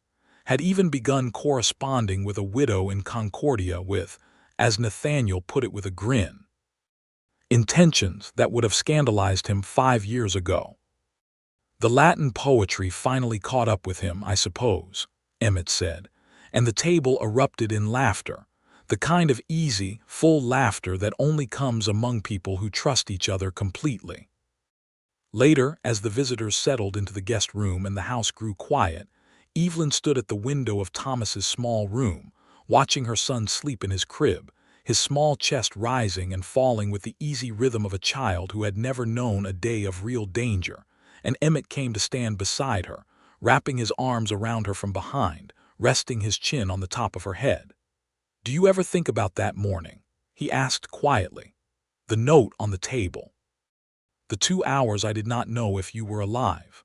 had even begun corresponding with a widow in Concordia with, as Nathaniel put it with a grin, intentions that would have scandalized him 5 years ago. "The Latin poetry finally caught up with him, I suppose," Emmett said, and the table erupted in laughter, the kind of easy, full laughter that only comes among people who trust each other completely. Later, as the visitors settled into the guest room and the house grew quiet, Evelyn stood at the window of Thomas's small room, watching her son sleep in his crib, his small chest rising and falling with the easy rhythm of a child who had never known a day of real danger, and Emmett came to stand beside her, wrapping his arms around her from behind, resting his chin on the top of her head. "Do you ever think about that morning?" he asked quietly. "The note on the table. The 2 hours I did not know if you were alive."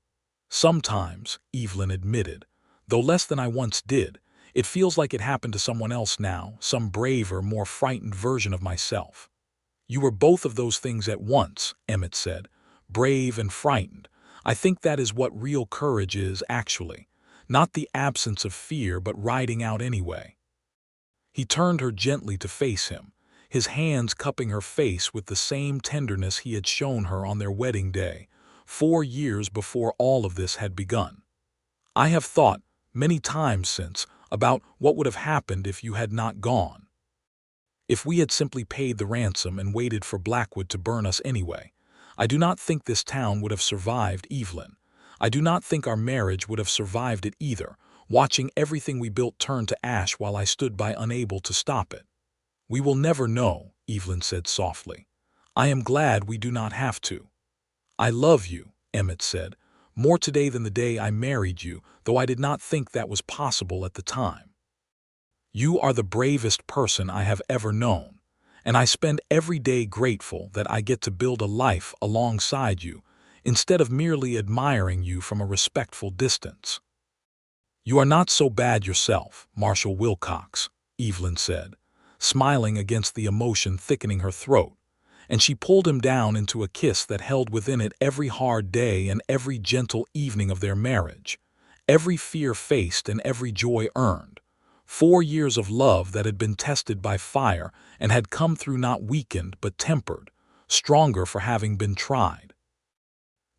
"Sometimes," Evelyn admitted, "though less than I once did. It feels like it happened to someone else now, some braver, more frightened version of myself." "You were both of those things at once," Emmett said, "brave and frightened. I think that is what real courage is, actually. Not the absence of fear, but riding out anyway." He turned her gently to face him, his hands cupping her face with the same tenderness he had shown her on their wedding day, 4 years before all of this had begun. "I have thought, many times since, about what would have happened if you had not gone. If we had simply paid the ransom and waited for Blackwood to burn us anyway. I do not think this town would have survived, Evelyn. I do not think our marriage would have survived it either, watching everything we built turn to ash while I stood by unable to stop it." "We will never know," Evelyn said softly. "I am glad we do not have to." "I love you," Emmett said, "more today than the day I married you, though I did not think that was possible at the time. You are the bravest person I have ever known, and I spend every day grateful that I get to build a life alongside you, instead of merely admiring you from a respectful distance." "You are not so bad yourself, Marshal Wilcox," Evelyn said, smiling against the emotion thickening her throat, and she pulled him down into a kiss that held within it every hard day and every gentle evening of their marriage, every fear faced and every joy earned, 4 years of love that had been tested by fire and had come through not weakened but tempered, stronger for having been tried.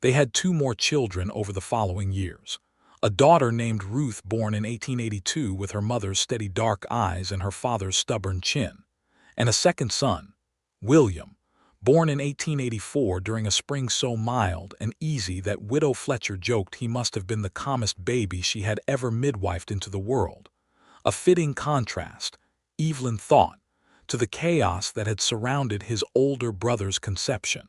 They had 2 more children over the following years. A daughter named Ruth, born in 1882 with her mother's steady dark eyes and her father's stubborn chin, and a second son, William, born in 1884 during a spring so mild and easy that Widow Fletcher joked he must have been the calmest baby she had ever midwifed into the world. A fitting contrast, Evelyn thought, to the chaos that had surrounded his older brother's conception.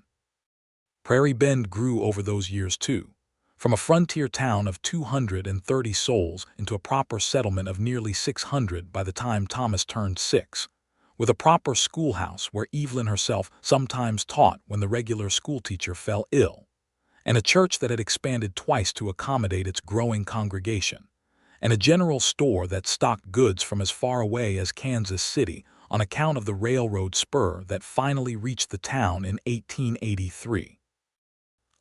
Prairie Bend grew over those years too, from a frontier town of 230 souls into a proper settlement of nearly 600 by the time Thomas turned 6, with a proper schoolhouse where Evelyn herself sometimes taught when the regular schoolteacher fell ill, and a church that had expanded twice to accommodate its growing congregation, and a general store that stocked goods from as far away as Kansas City on account of the railroad spur that finally reached the town in 1883.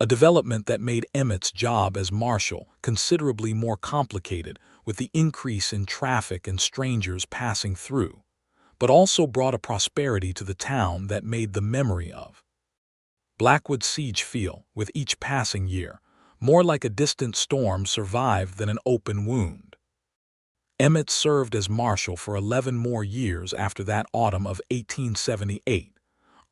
A development that made Emmett's job as marshal considerably more complicated with the increase in traffic and strangers passing through, but also brought a prosperity to the town that made the memory of Blackwood's siege feel, with each passing year, more like a distant storm survived than an open wound. Emmett served as marshal for 11 more years after that autumn of 1878,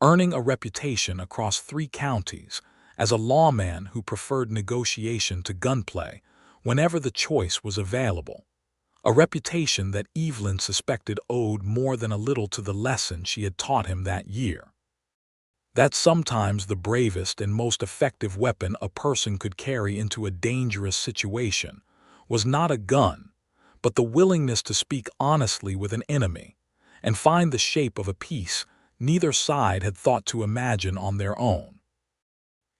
earning a reputation across 3 counties as a lawman who preferred negotiation to gunplay whenever the choice was available, a reputation that Evelyn suspected owed more than a little to the lesson she had taught him that year. That sometimes the bravest and most effective weapon a person could carry into a dangerous situation was not a gun, but the willingness to speak honestly with an enemy and find the shape of a peace neither side had thought to imagine on their own.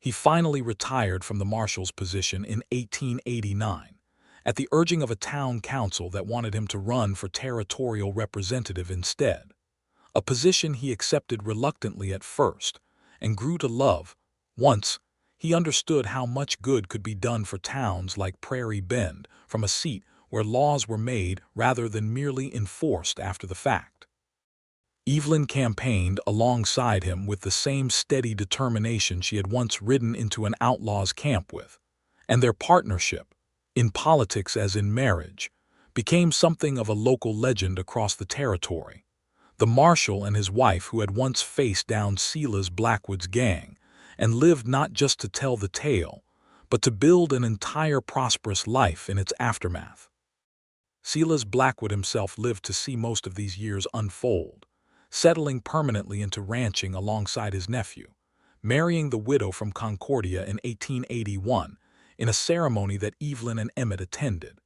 He finally retired from the marshal's position in 1889, at the urging of a town council that wanted him to run for territorial representative instead, a position he accepted reluctantly at first and grew to love once he understood how much good could be done for towns like Prairie Bend from a seat where laws were made rather than merely enforced after the fact. Evelyn campaigned alongside him with the same steady determination she had once ridden into an outlaw's camp with, and their partnership, in politics as in marriage, became something of a local legend across the territory. The marshal and his wife who had once faced down Silas Blackwood's gang and lived not just to tell the tale, but to build an entire prosperous life in its aftermath. Silas Blackwood himself lived to see most of these years unfold, settling permanently into ranching alongside his nephew, marrying the widow from Concordia in 1881 in a ceremony that Evelyn and Emmett attended,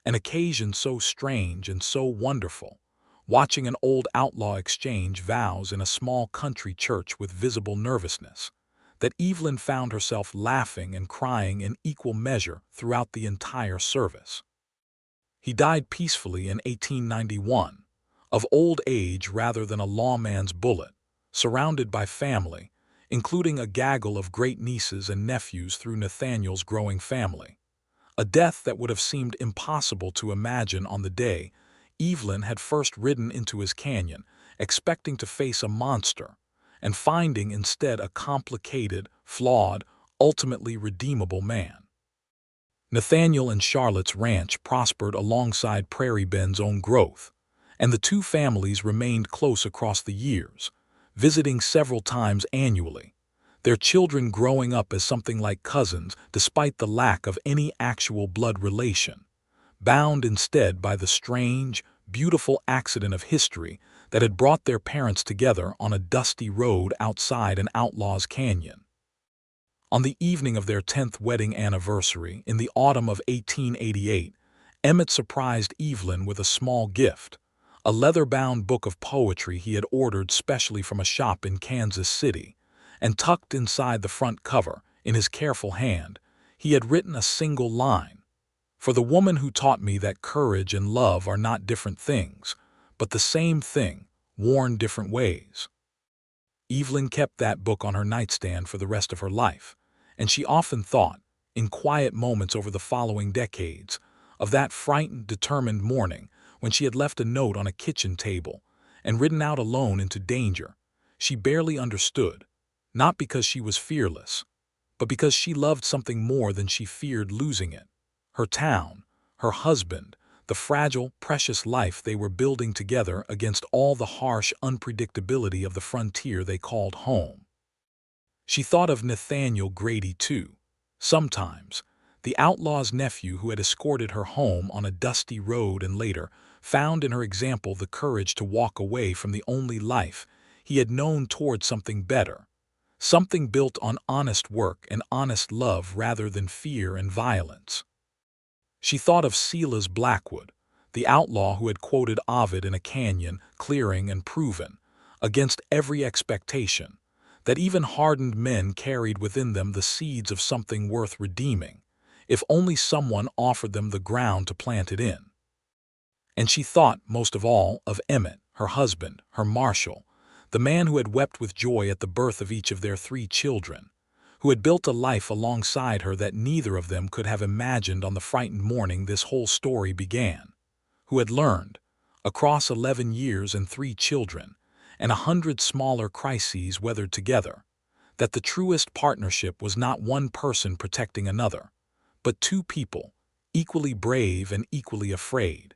an occasion so strange and so wonderful, watching an old outlaw exchange vows in a small country church with visible nervousness, that Evelyn found herself laughing and crying in equal measure throughout the entire service. He died peacefully in 1891, of old age rather than a lawman's bullet, surrounded by family, including a gaggle of great-nieces and nephews through Nathaniel's growing family, a death that would have seemed impossible to imagine on the day Evelyn had first ridden into his canyon, expecting to face a monster, and finding instead a complicated, flawed, ultimately redeemable man. Nathaniel and Charlotte's ranch prospered alongside Prairie Bend's own growth, and the two families remained close across the years, visiting several times annually, their children growing up as something like cousins despite the lack of any actual blood relation, bound instead by the strange, beautiful accident of history that had brought their parents together on a dusty road outside an outlaw's canyon. On the evening of their 10th wedding anniversary in the autumn of 1888, Emmett surprised Evelyn with a small gift, a leather-bound book of poetry he had ordered specially from a shop in Kansas City, and tucked inside the front cover, in his careful hand, he had written a single line: "For the woman who taught me that courage and love are not different things, but the same thing, worn different ways." Evelyn kept that book on her nightstand for the rest of her life, and she often thought, in quiet moments over the following decades, of that frightened, determined morning when she had left a note on a kitchen table and ridden out alone into danger she barely understood, not because she was fearless, but because she loved something more than she feared losing it: her town, her husband, the fragile, precious life they were building together against all the harsh unpredictability of the frontier they called home. She thought of Nathaniel Grady, too. Sometimes, the outlaw's nephew who had escorted her home on a dusty road and later found in her example the courage to walk away from the only life he had known toward something better, something built on honest work and honest love rather than fear and violence. She thought of Silas Blackwood, the outlaw who had quoted Ovid in a canyon, clearing and proven, against every expectation, that even hardened men carried within them the seeds of something worth redeeming, if only someone offered them the ground to plant it in. And she thought, most of all, of Emmett, her husband, her Marshal, the man who had wept with joy at the birth of each of their 3 children, who had built a life alongside her that neither of them could have imagined on the frightened morning this whole story began, who had learned, across 11 years and 3 children, and 100 smaller crises weathered together, that the truest partnership was not one person protecting another, but 2 people, equally brave and equally afraid,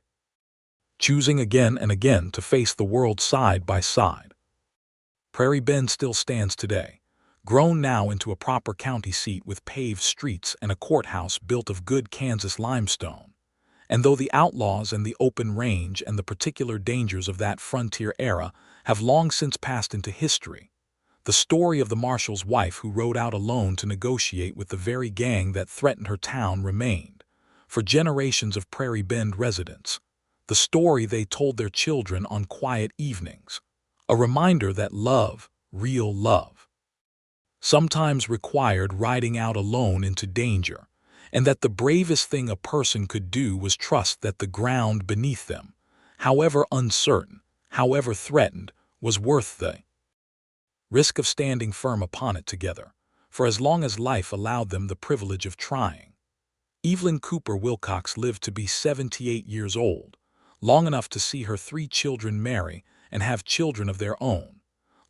choosing again and again to face the world side by side. Prairie Bend still stands today, grown now into a proper county seat with paved streets and a courthouse built of good Kansas limestone. And though the outlaws and the open range and the particular dangers of that frontier era have long since passed into history, the story of the marshal's wife who rode out alone to negotiate with the very gang that threatened her town remained, for generations of Prairie Bend residents, the story they told their children on quiet evenings, a reminder that love, real love, sometimes required riding out alone into danger, and that the bravest thing a person could do was trust that the ground beneath them, however uncertain, however threatened, was worth the risk of standing firm upon it together, for as long as life allowed them the privilege of trying. Evelyn Cooper Wilcox lived to be 78 years old, long enough to see her 3 children marry and have children of their own,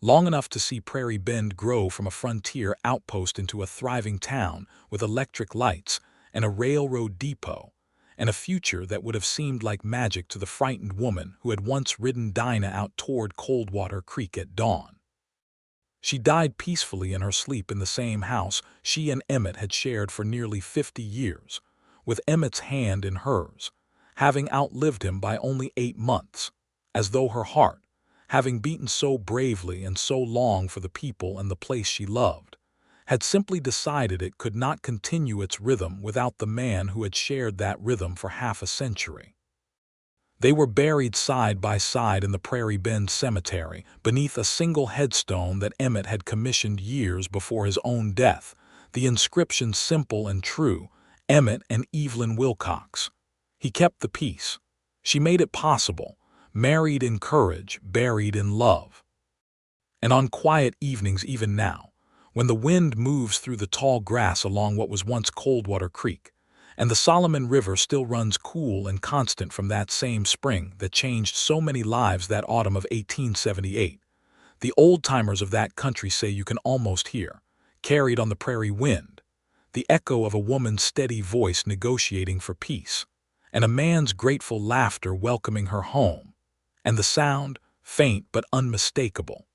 long enough to see Prairie Bend grow from a frontier outpost into a thriving town with electric lights and a railroad depot, and a future that would have seemed like magic to the frightened woman who had once ridden Dinah out toward Coldwater Creek at dawn. She died peacefully in her sleep in the same house she and Emmett had shared for nearly 50 years, with Emmett's hand in hers, having outlived him by only 8 months, as though her heart, having beaten so bravely and so long for the people and the place she loved, had simply decided it could not continue its rhythm without the man who had shared that rhythm for half a century. They were buried side by side in the Prairie Bend Cemetery, beneath a single headstone that Emmett had commissioned years before his own death, the inscription simple and true, Emmett and Evelyn Wilcox. He kept the peace. She made it possible, married in courage, buried in love. And on quiet evenings even now, when the wind moves through the tall grass along what was once Coldwater Creek, and the Solomon River still runs cool and constant from that same spring that changed so many lives that autumn of 1878, the old-timers of that country say you can almost hear, carried on the prairie wind, the echo of a woman's steady voice negotiating for peace, and a man's grateful laughter welcoming her home, and the sound, faint but unmistakable,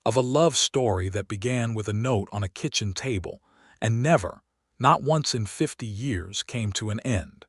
of a love story that began with a note on a kitchen table and never, not once in 50 years, came to an end.